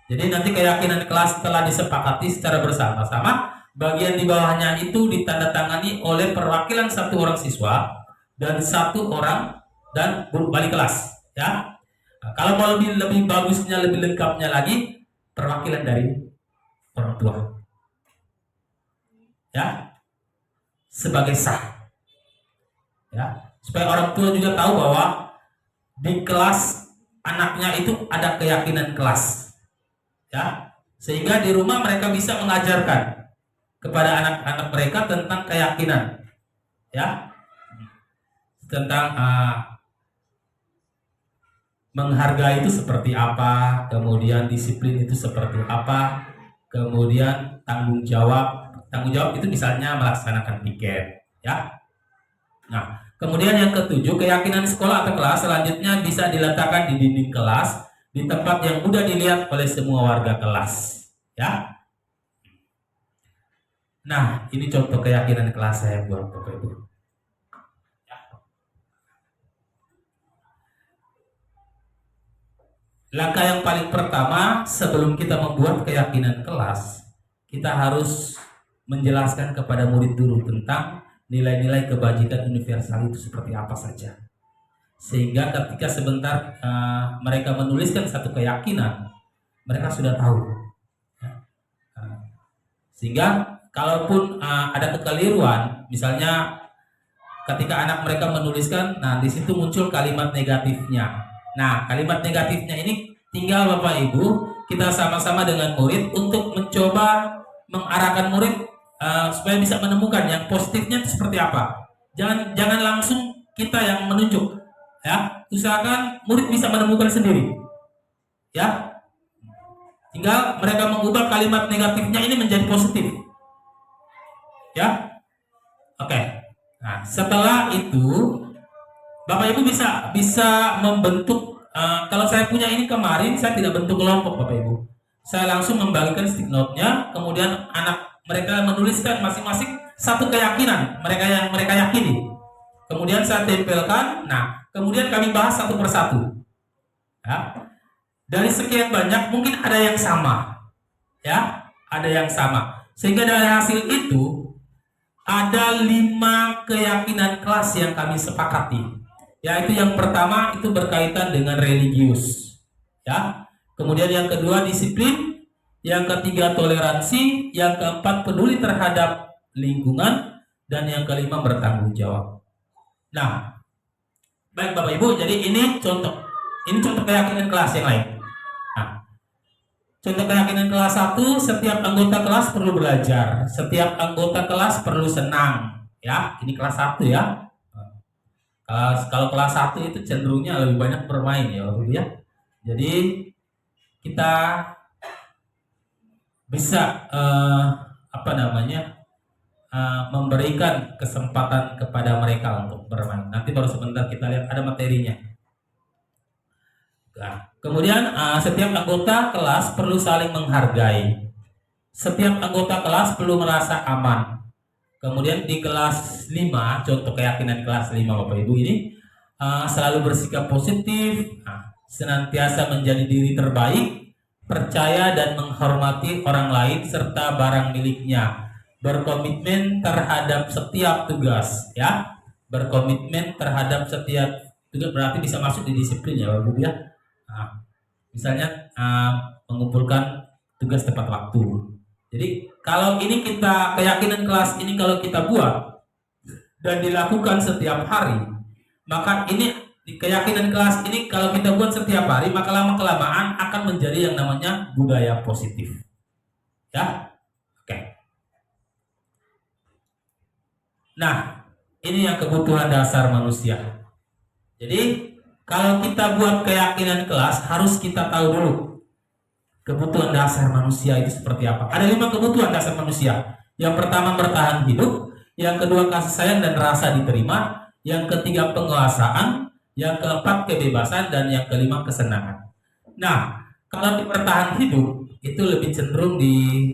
Jadi nanti keyakinan kelas telah disepakati secara bersama-sama, bagian di bawahnya itu ditandatangani oleh perwakilan satu orang siswa dan satu orang dan guru wali kelas. Ya, nah, kalau mau lebih bagusnya, lebih lengkapnya lagi, perwakilan dari orang tua. Ya, sebagai sah. Ya, supaya orang tua juga tahu bahwa di kelas anaknya itu ada keyakinan kelas. Ya, sehingga di rumah mereka bisa mengajarkan kepada anak-anak mereka tentang keyakinan, ya, tentang menghargai itu seperti apa, kemudian disiplin itu seperti apa, kemudian tanggung jawab itu misalnya melaksanakan piket, ya. Nah, kemudian yang ketujuh, keyakinan sekolah atau kelas selanjutnya bisa diletakkan di dinding kelas, di tempat yang mudah dilihat oleh semua warga kelas, ya. Nah, ini contoh keyakinan kelas saya buat Bapak Ibu. Ya. Langkah yang paling pertama sebelum kita membuat keyakinan kelas, kita harus menjelaskan kepada murid dulu tentang nilai-nilai kebajikan universal itu seperti apa saja. Sehingga ketika sebentar mereka menuliskan satu keyakinan, mereka sudah tahu. Sehingga kalaupun ada kekeliruan, misalnya ketika anak mereka menuliskan, nah di situ muncul kalimat negatifnya. Nah, kalimat negatifnya ini tinggal Bapak Ibu kita sama-sama dengan murid untuk mencoba mengarahkan murid supaya bisa menemukan yang positifnya itu seperti apa. Jangan langsung kita yang menunjuk. Ya, usahakan murid bisa menemukan sendiri. Ya, tinggal mereka mengubah kalimat negatifnya ini menjadi positif. Ya, oke. Nah, setelah itu Bapak Ibu bisa membentuk. Kalau saya punya ini kemarin, saya tidak bentuk kelompok Bapak Ibu. Saya langsung membagikan stick note-nya, kemudian anak mereka menuliskan masing-masing satu keyakinan mereka yakini. Kemudian saya tempelkan. Nah, kemudian kami bahas satu persatu. Ya. Dari sekian banyak mungkin ada yang sama. Ya, ada yang sama. Sehingga dari hasil itu ada 5 keyakinan kelas yang kami sepakati. Yaitu yang pertama itu berkaitan dengan religius. Ya. Kemudian yang kedua disiplin, yang ketiga toleransi, yang keempat peduli terhadap lingkungan, dan yang kelima bertanggung jawab. Nah, baik Bapak Ibu, jadi ini contoh keyakinan kelas yang lain. Nah, contoh keyakinan kelas 1, setiap anggota kelas perlu belajar, setiap anggota kelas perlu senang. Ya, ini kelas 1 ya. Kalau kelas 1 itu cenderungnya lebih banyak bermain ya Bapak Ibu ya. Jadi kita bisa memberikan kesempatan kepada mereka untuk bermain. Nanti baru sebentar kita lihat ada materinya. Nah, kemudian setiap anggota kelas perlu saling menghargai. Setiap anggota kelas perlu merasa aman. Kemudian di kelas 5, contoh keyakinan kelas 5 Bapak Ibu ini, selalu bersikap positif, senantiasa menjadi diri terbaik, percaya dan menghormati orang lain serta barang miliknya, berkomitmen terhadap setiap tugas, ya. Berkomitmen terhadap setiap tugas berarti bisa masuk di disiplin ya Bapak Ibu ya. Misalnya mengumpulkan tugas tepat waktu. Jadi kalau ini keyakinan kelas ini kalau kita buat dan dilakukan setiap hari, maka ini keyakinan kelas ini kalau kita buat setiap hari, maka lama-kelamaan akan menjadi yang namanya budaya positif. Ya. Oke. Nah, ini yang kebutuhan dasar manusia. Jadi kalau kita buat keyakinan kelas, harus kita tahu dulu kebutuhan dasar manusia itu seperti apa. Ada 5 kebutuhan dasar manusia. Yang pertama bertahan hidup, yang kedua kasih sayang dan rasa diterima, yang ketiga penguasaan, yang keempat kebebasan, dan yang kelima kesenangan. Nah, kalau di bertahan hidup itu lebih cenderung di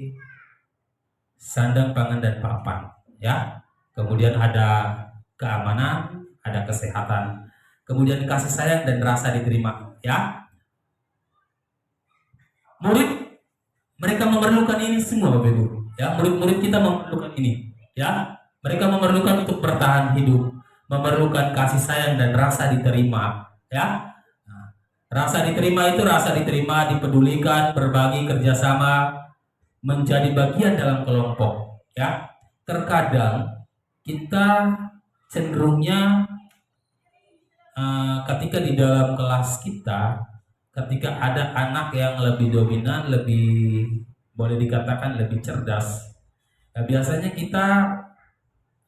sandang, pangan, dan papan, ya. Kemudian ada keamanan, ada kesehatan. Kemudian kasih sayang dan rasa diterima, ya. Murid mereka memerlukan ini semua Bapak Ibu, ya. Murid-murid kita memerlukan ini, ya. Mereka memerlukan untuk bertahan hidup, memerlukan kasih sayang dan rasa diterima, ya. Nah, rasa diterima itu rasa diterima, dipedulikan, berbagi, kerjasama, menjadi bagian dalam kelompok, ya. Terkadang kita cenderungnya ketika di dalam kelas kita, ketika ada anak yang lebih dominan, lebih boleh dikatakan lebih cerdas, ya, biasanya kita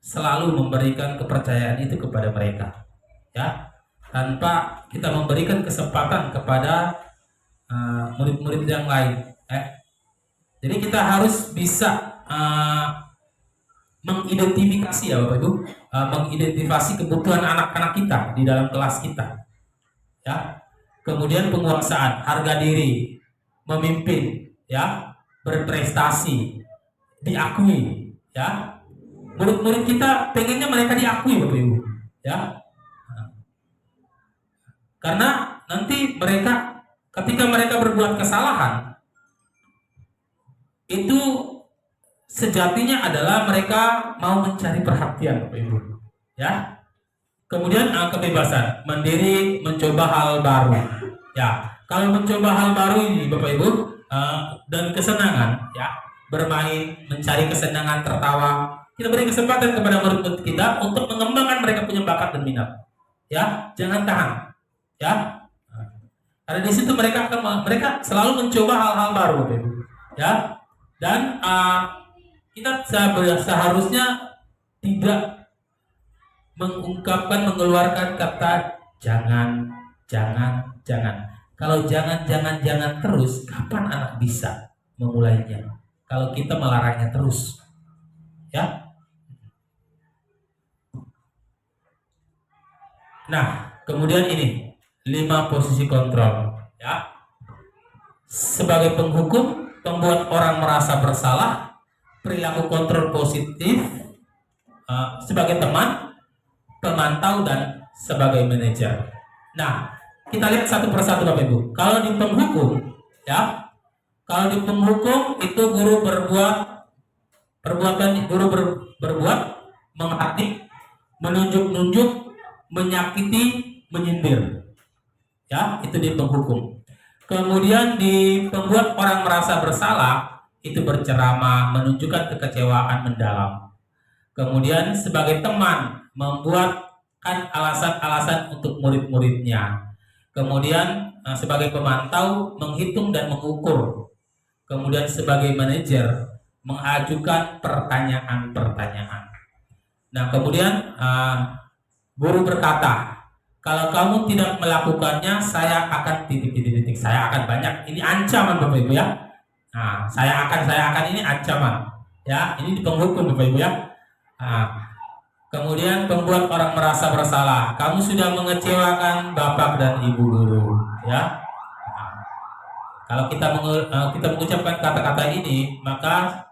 selalu memberikan kepercayaan itu kepada mereka, ya, tanpa kita memberikan kesempatan kepada murid-murid yang lain. Jadi kita harus bisa mengidentifikasi ya Bapak Ibu, mengidentifikasi kebutuhan anak-anak kita di dalam kelas kita, ya. Kemudian penguasaan, harga diri, memimpin, ya, berprestasi, diakui, ya. Murid-murid kita pengennya mereka diakui Bapak Ibu, ya. Karena nanti mereka ketika mereka berbuat kesalahan itu sejatinya adalah mereka mau mencari perhatian Bapak Ibu, ya. Kemudian kebebasan, mandiri, mencoba hal baru, ya. Kalau mencoba hal baru ini Bapak Ibu, dan kesenangan, ya, bermain, mencari kesenangan, tertawa, kita beri kesempatan kepada murid-murid kita untuk mengembangkan mereka punya bakat dan minat, ya. Jangan tahan, ya. Karena di situ mereka selalu mencoba hal-hal baru Bapak Ibu, ya. Dan kita seharusnya tidak mengeluarkan kata jangan. Kalau jangan terus, kapan anak bisa memulainya? Kalau kita melarangnya terus, ya. Nah, kemudian ini 5 posisi kontrol, ya. Sebagai penghukum, membuat orang merasa bersalah, perilaku kontrol positif, sebagai teman, pemantau, dan sebagai manajer. Nah, kita lihat satu persatu Bapak Ibu. Kalau di penghukum, ya, kalau di penghukum itu guru berbuat menghadik, menunjuk-nunjuk, menyakiti, menyindir, ya, itu di penghukum. Kemudian di pembuat orang merasa bersalah, itu berceramah, menunjukkan kekecewaan mendalam. Kemudian sebagai teman, membuatkan alasan-alasan untuk murid-muridnya. Kemudian sebagai pemantau, menghitung dan mengukur. Kemudian sebagai manajer, mengajukan pertanyaan-pertanyaan. Nah, kemudian guru berkata, Kalau kamu tidak melakukannya, saya akan titik-titik-titik. Saya akan banyak. Ini ancaman Bapak Ibu ya. Nah, saya akan ini ancaman. Ya, ini di penghukum Bapak Ibu ya. Nah, kemudian membuat orang merasa bersalah. Kamu sudah mengecewakan Bapak dan Ibu guru, ya. Nah, kalau kita mengucapkan kata-kata ini, maka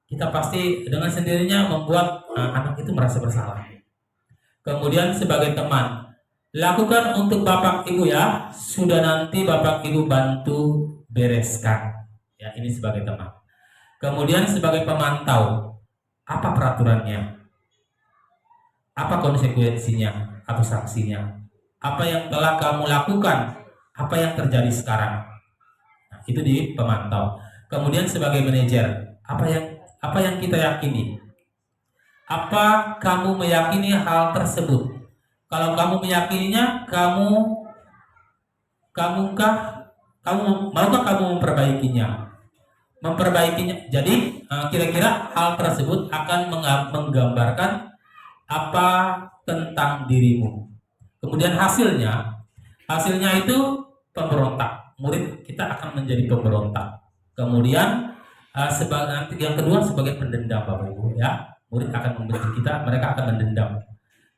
kita pasti dengan sendirinya membuat anak itu merasa bersalah. Kemudian sebagai teman, lakukan untuk Bapak Ibu ya. Sudah nanti Bapak Ibu bantu bereskan. Ya, ini sebagai teman. Kemudian sebagai pemantau, apa peraturannya? Apa konsekuensinya atau sanksinya? Apa yang telah kamu lakukan? Apa yang terjadi sekarang? Nah, itu di pemantau. Kemudian sebagai manajer, apa yang kita yakini? Apa kamu meyakini hal tersebut? Kalau kamu meyakininya, maukah kamu memperbaikinya? Jadi kira-kira hal tersebut akan menggambarkan apa tentang dirimu. Kemudian hasilnya itu pemberontak. Murid kita akan menjadi pemberontak. Kemudian nanti yang kedua sebagai pendendam Bapak Ibu ya. Murid akan membenci kita, mereka akan mendendam.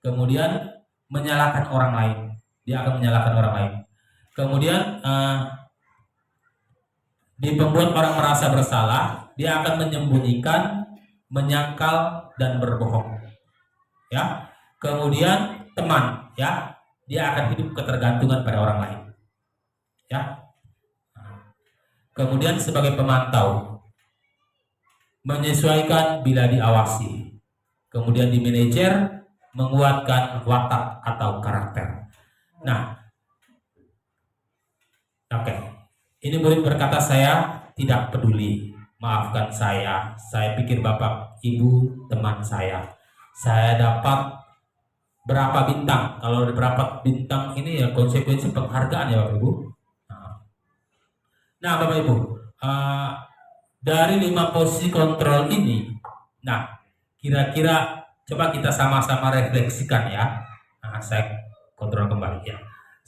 Kemudian menyalahkan orang lain. Dia akan menyalahkan orang lain. Kemudian membuat orang merasa bersalah, dia akan menyembunyikan, menyangkal dan berbohong. Ya. Kemudian teman, ya, dia akan hidup ketergantungan pada orang lain. Ya. Kemudian sebagai pemantau, menyesuaikan bila diawasi. Kemudian di manajer, menguatkan watak atau karakter. Nah, oke. Ini murid berkata, saya tidak peduli. Maafkan saya pikir Bapak, Ibu, teman saya dapat berapa bintang. Kalau ada berapa bintang ini ya konsekuensi penghargaan ya Bapak Ibu. Nah Bapak Ibu, dari 5 posisi kontrol ini, nah kira-kira coba kita sama-sama refleksikan ya. Nah, saya kontrol kembali ya.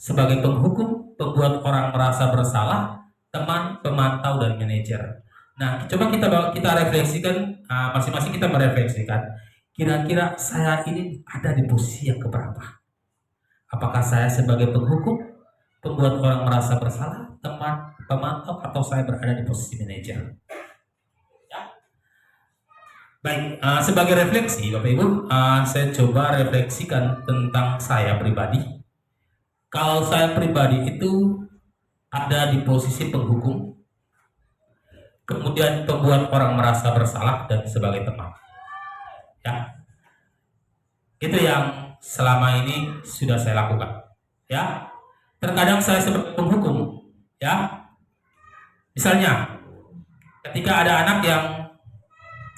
Sebagai penghukum, pembuat orang merasa bersalah, teman, pemantau, dan manajer. Nah, coba kita refleksikan, masing-masing kita merefleksikan. Kira-kira saya ini ada di posisi yang keberapa? Apakah saya sebagai penghukum, pembuat orang merasa bersalah, teman, pemantau, atau saya berada di posisi manajer? Ya. Baik, sebagai refleksi, Bapak Ibu, saya coba refleksikan tentang saya pribadi. Kalau saya pribadi itu ada di posisi penghukum, kemudian pembuat orang merasa bersalah, dan sebagai teman. Ya, itu yang selama ini sudah saya lakukan. Ya, terkadang saya sebagai penghukum. Ya, misalnya ketika ada anak yang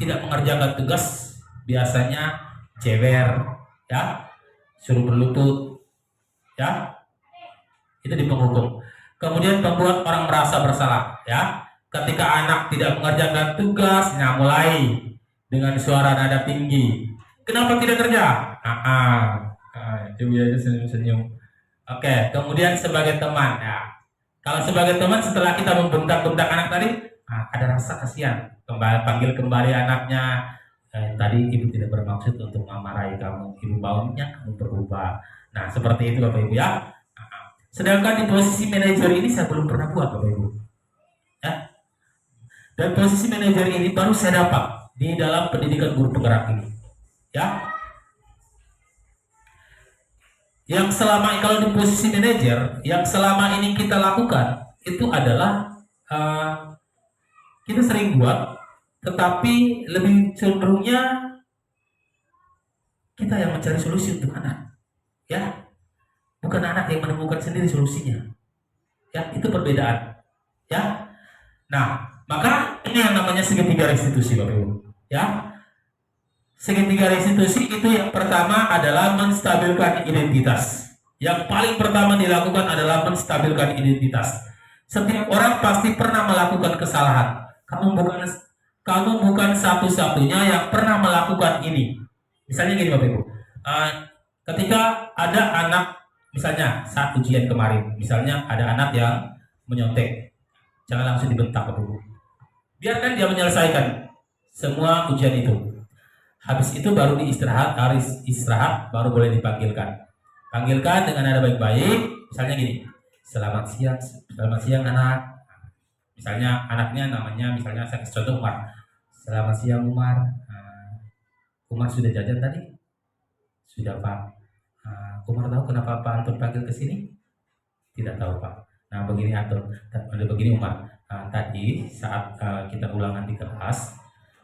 tidak mengerjakan tugas, biasanya jewer, ya, suruh berlutut, ya, itu di penghukum. Kemudian membuat orang merasa bersalah, ya. Ketika anak tidak mengerjakan tugasnya, mulai dengan suara nada tinggi. Kenapa tidak kerja? Itu biasa senyum-senyum. Oke, kemudian sebagai teman, ya. Kalau sebagai teman setelah kita membentak-bentak anak tadi, ada rasa kasihan. Panggil kembali anaknya. Tadi ibu tidak bermaksud untuk memarahi kamu. Ibu maunya kamu berubah. Nah, seperti itu Bapak Ibu ya. Sedangkan di posisi manajer ini saya belum pernah buat Bapak Ibu. Ya. Dan posisi manajer ini baru saya dapat di dalam pendidikan guru penggerak ini. Ya. Yang selama kalau di posisi manajer, yang selama ini kita lakukan itu adalah kita sering buat, tetapi lebih cenderungnya kita yang mencari solusi untuk anak. Ya. Bukan anak yang menemukan sendiri solusinya. Ya, itu perbedaan. Ya. Nah, maka ini yang namanya segitiga restitusi Bapak Ibu. Ya. Segitiga restitusi itu yang pertama adalah menstabilkan identitas. Yang paling pertama dilakukan adalah menstabilkan identitas. Setiap orang pasti pernah melakukan kesalahan. Kamu bukan satu-satunya yang pernah melakukan ini. Misalnya gini Bapak Ibu. Ketika ada anak misalnya saat ujian kemarin, misalnya ada anak yang menyontek, jangan langsung dibentak Bapak Ibu. Biarkan dia menyelesaikan semua ujian itu. Habis itu baru harus istirahat, baru boleh dipanggilkan. Panggilkan dengan nada baik-baik, misalnya gini, selamat siang anak. Misalnya anaknya namanya, misalnya saya kasih contoh Umar. Selamat siang Umar. Umar sudah jajan tadi? Sudah Pak. Umar tahu kenapa Pak Anton panggil ke sini? Tidak tahu Pak. Nah begini Anton, begini Umar. Tadi saat kita ulangan di kelas,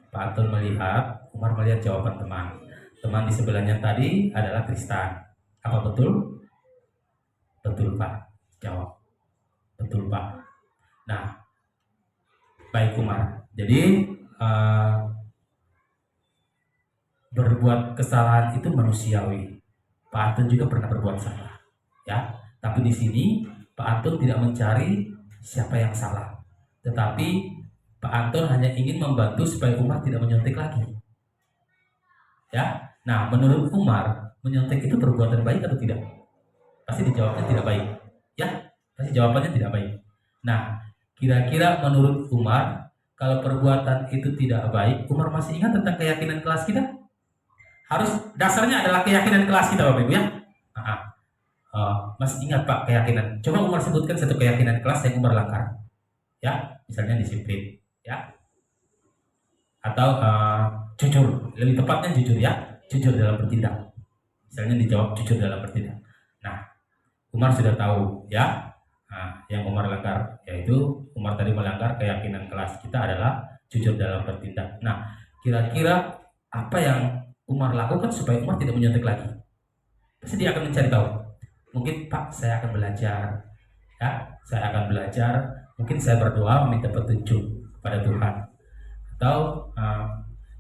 Pak Anton Umar melihat jawaban teman. Teman di sebelahnya tadi adalah Tristan. Apa betul? Betul Pak. Jawab. Betul Pak. Nah, baik Umar. Jadi berbuat kesalahan itu manusiawi. Pak Anton juga pernah berbuat salah, ya. Tapi di sini Pak Anton tidak mencari siapa yang salah, tetapi Pak Anton hanya ingin membantu supaya Umar tidak menyontek lagi, ya. Nah, menurut Umar, menyontek itu perbuatan baik atau tidak? Pasti dijawabnya tidak baik, ya. Pasti jawabannya tidak baik. Nah, kira-kira menurut Umar, kalau perbuatan itu tidak baik, Umar masih ingat tentang keyakinan kelas kita? Harus dasarnya adalah keyakinan kelas kita Bapak Ibu ya. Masih ingat Pak keyakinan? Coba Umar sebutkan satu keyakinan kelas yang Umar langgar. Ya, misalnya disiplin, ya. Atau jujur, lebih tepatnya jujur ya, jujur dalam bertindak. Misalnya dijawab jujur dalam bertindak. Nah, Umar sudah tahu ya. Yang Umar langgar, yaitu Umar tadi melanggar keyakinan kelas kita adalah jujur dalam bertindak. Nah, kira-kira apa yang Umar lakukan supaya Umar tidak menyontek lagi? Pasti dia akan mencari tahu. Mungkin Pak, saya akan belajar, ya, saya akan belajar. Mungkin saya berdoa meminta petunjuk kepada Tuhan, atau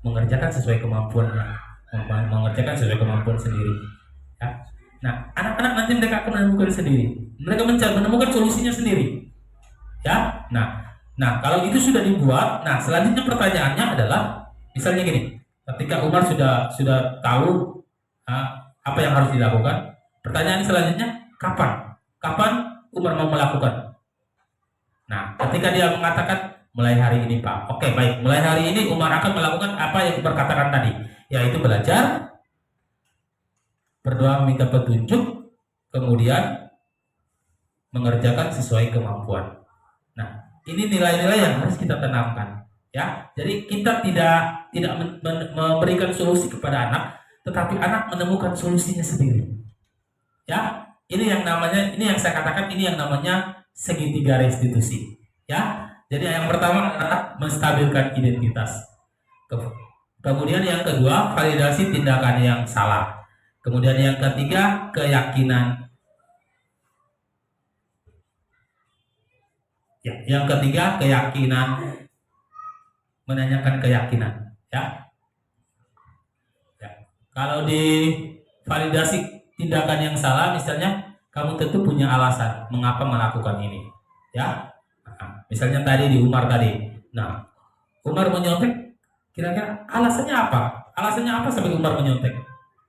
mengerjakan sesuai kemampuannya, mengerjakan sesuai kemampuan sendiri. Ya. Nah, anak-anak nanti mereka akan menemukan sendiri. Mereka menemukan solusinya sendiri. Ya. Nah, kalau itu sudah dibuat, nah selanjutnya pertanyaannya adalah, misalnya gini. Ketika Umar sudah tahu apa yang harus dilakukan, pertanyaan selanjutnya, kapan Umar mau melakukan? Nah, ketika dia mengatakan mulai hari ini Pak, oke baik, mulai hari ini Umar akan melakukan apa yang Umar katakan tadi, yaitu belajar, berdoa meminta petunjuk, kemudian mengerjakan sesuai kemampuan. Nah, ini nilai-nilai yang harus kita tanamkan. Ya, jadi kita tidak memberikan solusi kepada anak, tetapi anak menemukan solusinya sendiri. Ya, ini yang saya katakan, ini yang namanya segitiga restitusi. Ya, jadi yang pertama adalah menstabilkan identitas. Kemudian yang kedua, validasi tindakan yang salah. Kemudian yang ketiga, keyakinan. Ya, yang ketiga keyakinan. Menanyakan keyakinan, ya. Kalau di validasi tindakan yang salah, misalnya kamu tentu punya alasan mengapa melakukan ini, ya. Misalnya tadi di Umar tadi, nah Umar menyontek, kira-kira alasannya apa? Alasannya apa sampai Umar menyontek?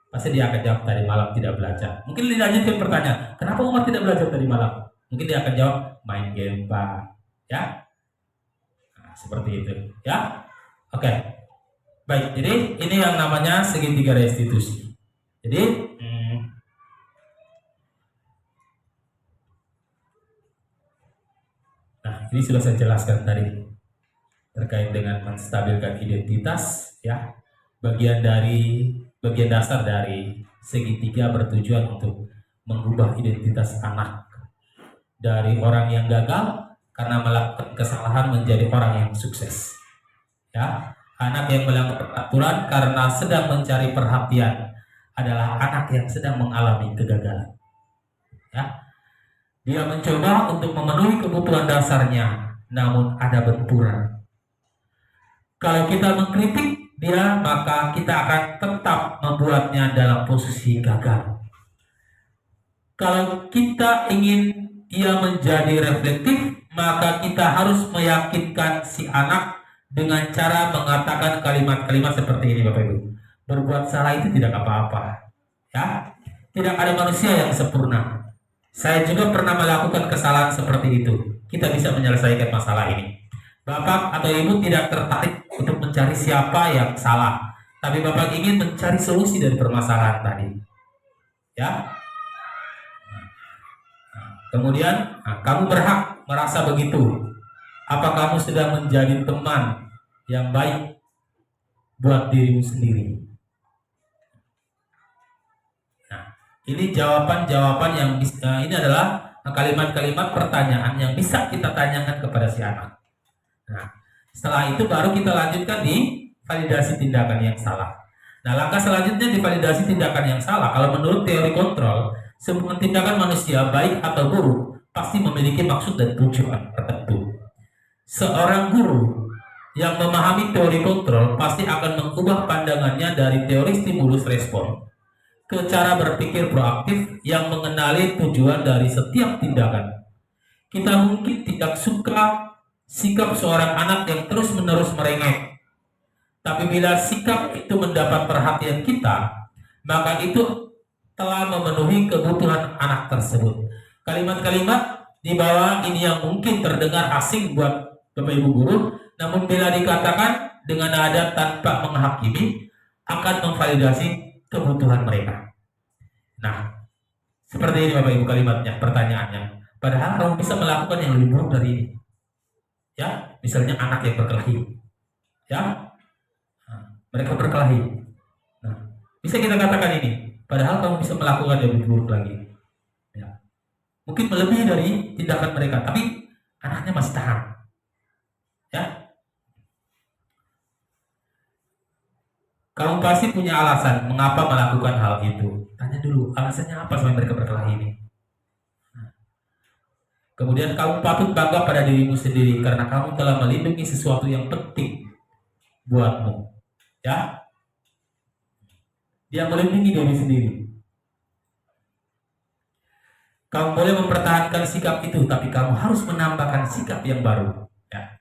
Pasti dia akan jawab tadi malam tidak belajar. Mungkin dilanjutkan pertanyaan, kenapa Umar tidak belajar tadi malam? Mungkin dia akan jawab main game Pak, ya. Seperti itu, ya. Oke. Baik, jadi ini yang namanya segitiga restitusi. Jadi nah, ini sudah saya jelaskan tadi terkait dengan menstabilkan identitas, ya. Bagian dasar dari segitiga bertujuan untuk mengubah identitas anak dari orang yang gagal karena melakukan kesalahan menjadi orang yang sukses. Ya, anak yang melanggar peraturan karena sedang mencari perhatian adalah anak yang sedang mengalami kegagalan. Ya, dia mencoba untuk memenuhi kebutuhan dasarnya, namun ada benturan. Kalau kita mengkritik dia, maka kita akan tetap membuatnya dalam posisi gagal. Kalau kita ingin ia menjadi reflektif, maka kita harus meyakinkan si anak dengan cara mengatakan kalimat-kalimat seperti ini, Bapak Ibu. Berbuat salah itu tidak apa-apa, ya. Tidak ada manusia yang sempurna. Saya juga pernah melakukan kesalahan seperti itu. Kita bisa menyelesaikan masalah ini. Bapak atau Ibu tidak tertarik untuk mencari siapa yang salah, tapi Bapak ingin mencari solusi dari permasalahan tadi. Ya. Kemudian, kamu berhak merasa begitu. Apa kamu sudah menjadi teman yang baik buat dirimu sendiri? Nah, ini jawaban-jawaban yang ini adalah kalimat-kalimat pertanyaan yang bisa kita tanyakan kepada si anak. Nah, setelah itu baru kita lanjutkan di validasi tindakan yang salah. Nah, langkah selanjutnya di validasi tindakan yang salah. Kalau menurut teori kontrol, semua tindakan manusia baik atau buruk pasti memiliki maksud dan tujuan tertentu. Seorang guru yang memahami teori kontrol pasti akan mengubah pandangannya dari teori stimulus respon ke cara berpikir proaktif yang mengenali tujuan dari setiap tindakan. Kita mungkin tidak suka sikap seorang anak yang terus-menerus merengek. Tapi bila sikap itu mendapat perhatian kita, maka itu telah memenuhi kebutuhan anak tersebut. Kalimat-kalimat di bawah ini yang mungkin terdengar asing buat Bapak Ibu guru, namun bila dikatakan dengan nada tanpa menghakimi, akan memvalidasi kebutuhan mereka. Nah, seperti ini Bapak Ibu kalimatnya, pertanyaannya. Padahal kamu bisa melakukan yang lebih buruk dari ini. Ya, misalnya anak yang berkelahi. Ya, mereka berkelahi. Nah, bisa kita katakan ini. Padahal kamu bisa melakukan yang lebih buruk lagi. Ya. Mungkin melebihi dari tindakan mereka, tapi anaknya masih tahan. Ya, kamu pasti punya alasan mengapa melakukan hal itu. Tanya dulu, alasannya apa sampai mereka berkelahi ini. Kemudian kamu patut bangga pada dirimu sendiri karena kamu telah melindungi sesuatu yang penting buatmu. Ya, dia melindungi diri sendiri. Kamu boleh mempertahankan sikap itu, tapi kamu harus menambahkan sikap yang baru. Ya.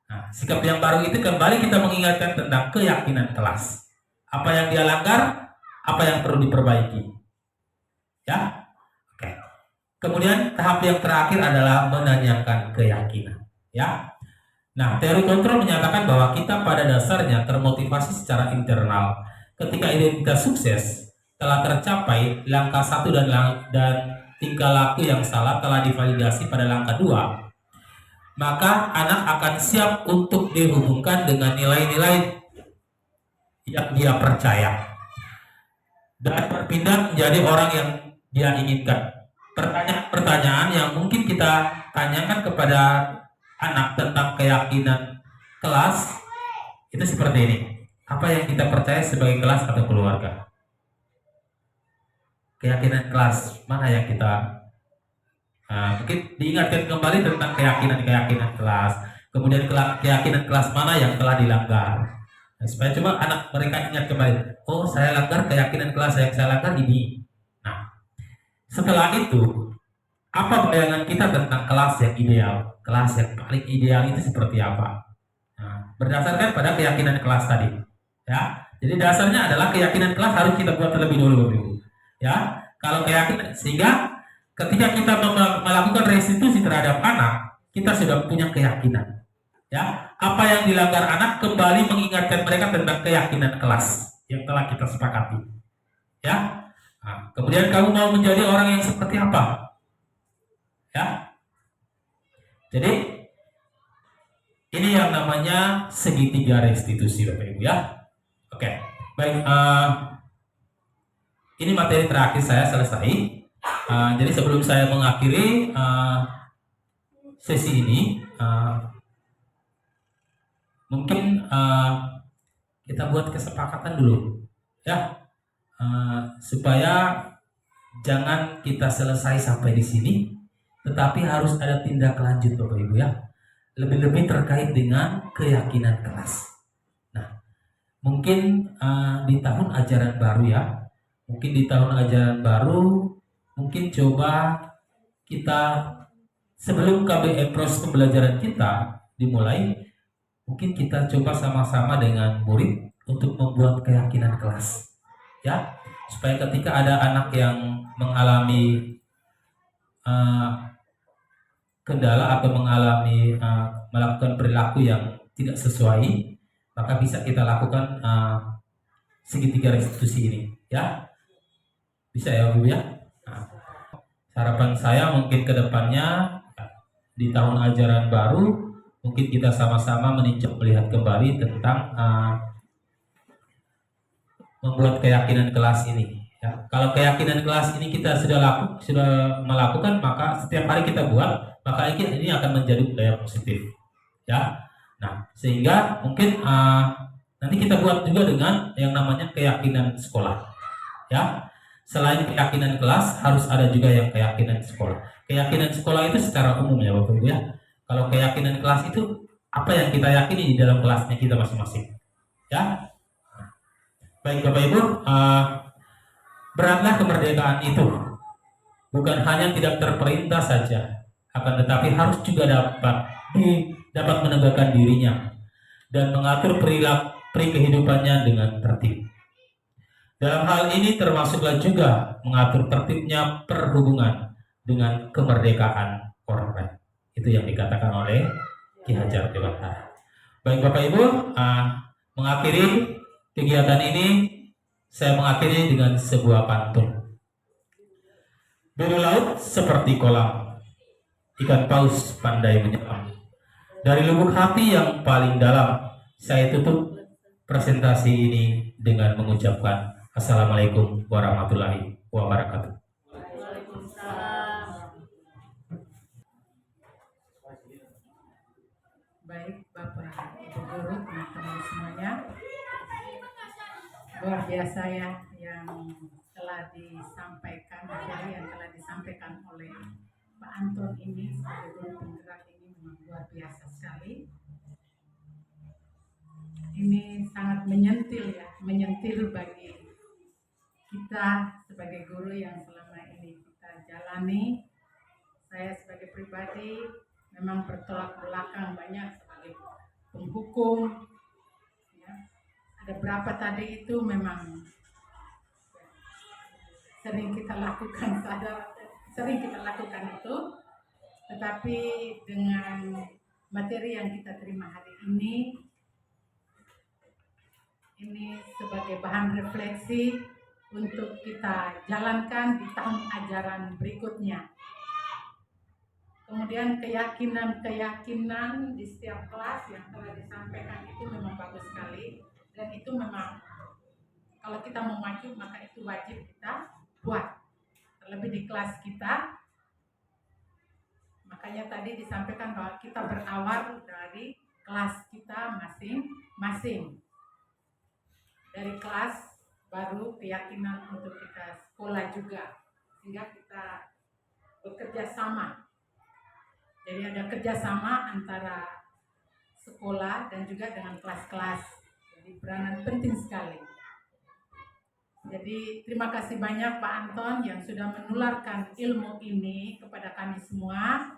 Nah, sikap yang baru itu kembali kita mengingatkan tentang keyakinan kelas. Apa yang dia langgar, apa yang perlu diperbaiki. Ya, oke. Kemudian tahap yang terakhir adalah menanyakan keyakinan. Ya, nah teori kontrol menyatakan bahwa kita pada dasarnya termotivasi secara internal. Ketika identitas sukses telah tercapai, langkah 1 dan tingkah laku yang salah telah divalidasi pada langkah 2. Maka anak akan siap untuk dihubungkan dengan nilai-nilai yang dia percaya dan berpindah menjadi orang yang dia inginkan. Pertanyaan-pertanyaan yang mungkin kita tanyakan kepada anak tentang keyakinan kelas itu seperti ini. Apa yang kita percaya sebagai kelas atau keluarga? Keyakinan kelas mana yang kita mungkin diingatkan kembali tentang keyakinan kelas. Kemudian keyakinan kelas mana yang telah dilanggar. Nah, supaya coba anak mereka ingat kembali. Oh, saya langgar keyakinan kelas, yang saya langgar ini. Nah, setelah itu, apa bayangan kita tentang kelas yang ideal? Kelas yang paling ideal itu seperti apa? Nah, berdasarkan pada keyakinan kelas tadi. Ya, jadi dasarnya adalah keyakinan kelas harus kita buat terlebih dulu. Ya, kalau keyakinan, sehingga ketika kita melakukan restitusi terhadap anak, kita sudah punya keyakinan. Ya, apa yang dilanggar anak kembali mengingatkan mereka tentang keyakinan kelas yang telah kita sepakati. Ya, nah, kemudian kamu mau menjadi orang yang seperti apa? Ya, jadi ini yang namanya segitiga restitusi, Bapak Ibu ya. Oke, baik. Ini materi terakhir saya selesai. Jadi sebelum saya mengakhiri sesi ini, mungkin kita buat kesepakatan dulu, ya, supaya jangan kita selesai sampai di sini, tetapi harus ada tindak lanjut, Bapak Ibu ya. Lebih-lebih terkait dengan keyakinan kelas. Nah, mungkin di tahun ajaran baru ya. Mungkin di tahun ajaran baru, mungkin coba kita sebelum KBM proses pembelajaran kita dimulai, mungkin kita coba sama-sama dengan murid untuk membuat keyakinan kelas, ya, supaya ketika ada anak yang mengalami kendala atau mengalami melakukan perilaku yang tidak sesuai, maka bisa kita lakukan segitiga restitusi ini, ya. Bisa ya Bu ya. Nah, harapan saya mungkin ke depannya di tahun ajaran baru mungkin kita sama-sama meninjau melihat kembali tentang membuat keyakinan kelas ini. Ya, kalau keyakinan kelas ini kita sudah melakukan, maka setiap hari kita buat, maka ini akan menjadi budaya positif. Ya, nah sehingga mungkin nanti kita buat juga dengan yang namanya keyakinan sekolah. Ya, selain keyakinan kelas harus ada juga yang keyakinan sekolah. Keyakinan sekolah itu secara umum ya Bapak Ibu ya. Kalau keyakinan kelas itu apa yang kita yakini di dalam kelasnya kita masing-masing. Ya. Baik Bapak Ibu, beratlah kemerdekaan itu bukan hanya tidak terperintah saja, akan tetapi harus juga dapat menegakkan dirinya dan mengatur perilaku kehidupannya dengan tertib. Dalam hal ini termasuklah juga mengatur tertibnya perhubungan dengan kemerdekaan orang lain. Itu yang dikatakan oleh Ki Hajar Dewantara. Baik Bapak Ibu, mengakhiri kegiatan ini, saya mengakhiri dengan sebuah pantun. Biru laut seperti kolam, ikan paus pandai menyelam. Dari lubuk hati yang paling dalam, saya tutup presentasi ini dengan mengucapkan Assalamualaikum warahmatullahi wabarakatuh. Baik Bapak Ibu Guru, teman-teman semuanya, luar biasa ya yang telah disampaikan, materi yang telah disampaikan oleh Pak Anton ini sebagai guru penggerak ini memang luar biasa sekali. Ini sangat menyentil ya, menyentil bagi kita sebagai guru yang selama ini kita jalani. Saya sebagai pribadi memang bertolak belakang banyak sebagai penghukum. Ya. Ada berapa tadi itu memang sering kita lakukan, sering kita lakukan itu. Tetapi dengan materi yang kita terima hari ini sebagai bahan refleksi untuk kita jalankan di tahun ajaran berikutnya. Kemudian keyakinan di setiap kelas yang telah disampaikan itu memang bagus sekali, dan itu memang kalau kita mau maju maka itu wajib kita buat, terlebih di kelas kita. Makanya tadi disampaikan bahwa kita berawal dari kelas kita masing-masing. Dari kelas baru keyakinan untuk kita sekolah juga, sehingga kita bekerja sama. Jadi ada kerjasama antara sekolah dan juga dengan kelas-kelas. Jadi peranan penting sekali. Jadi terima kasih banyak Pak Anton yang sudah menularkan ilmu ini kepada kami semua,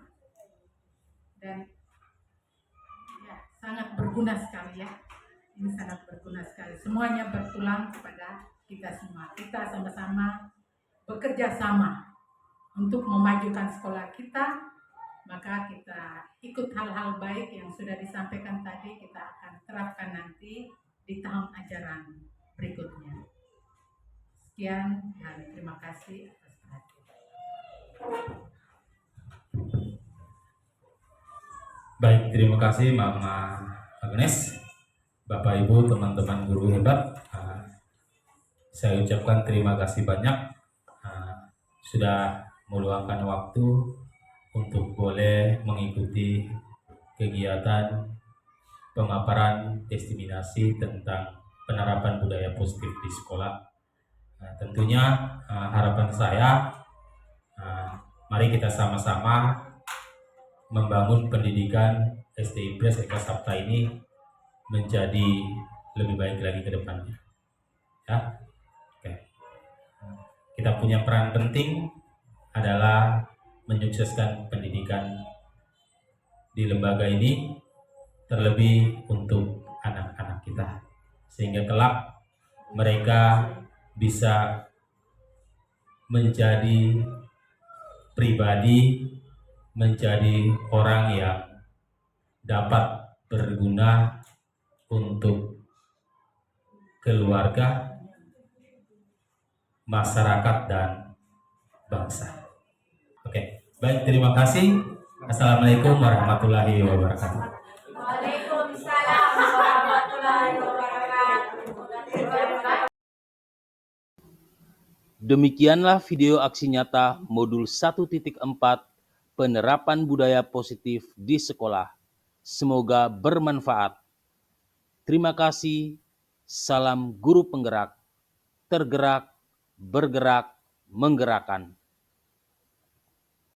dan ya, sangat berguna sekali ya. Ini sangat berguna sekali. Semuanya berpulang kepada kita semua. Kita sama-sama bekerja sama untuk memajukan sekolah kita. Maka kita ikut hal-hal baik yang sudah disampaikan tadi, kita akan terapkan nanti di tahun ajaran berikutnya. Sekian dan terima kasih atas perhatian. Baik, terima kasih Mama Agnes. Bapak Ibu, teman-teman guru hebat, saya ucapkan terima kasih banyak sudah meluangkan waktu untuk boleh mengikuti kegiatan pemaparan testimoniasi tentang penerapan budaya positif di sekolah. Tentunya harapan saya, mari kita sama-sama membangun pendidikan SD Impres Eka Sapta ini menjadi lebih baik lagi ke depannya. Ya. Oke. Kita punya peran penting adalah menyukseskan pendidikan di lembaga ini, terlebih untuk anak-anak kita, sehingga kelak mereka bisa menjadi pribadi menjadi orang yang dapat berguna untuk keluarga, masyarakat, dan bangsa. Oke, baik, terima kasih. Assalamualaikum warahmatullahi wabarakatuh. Waalaikumsalam warahmatullahi wabarakatuh. Demikianlah video aksi nyata modul 1.4 penerapan budaya positif di sekolah. Semoga bermanfaat. Terima kasih. Salam guru penggerak. Tergerak, bergerak, menggerakkan.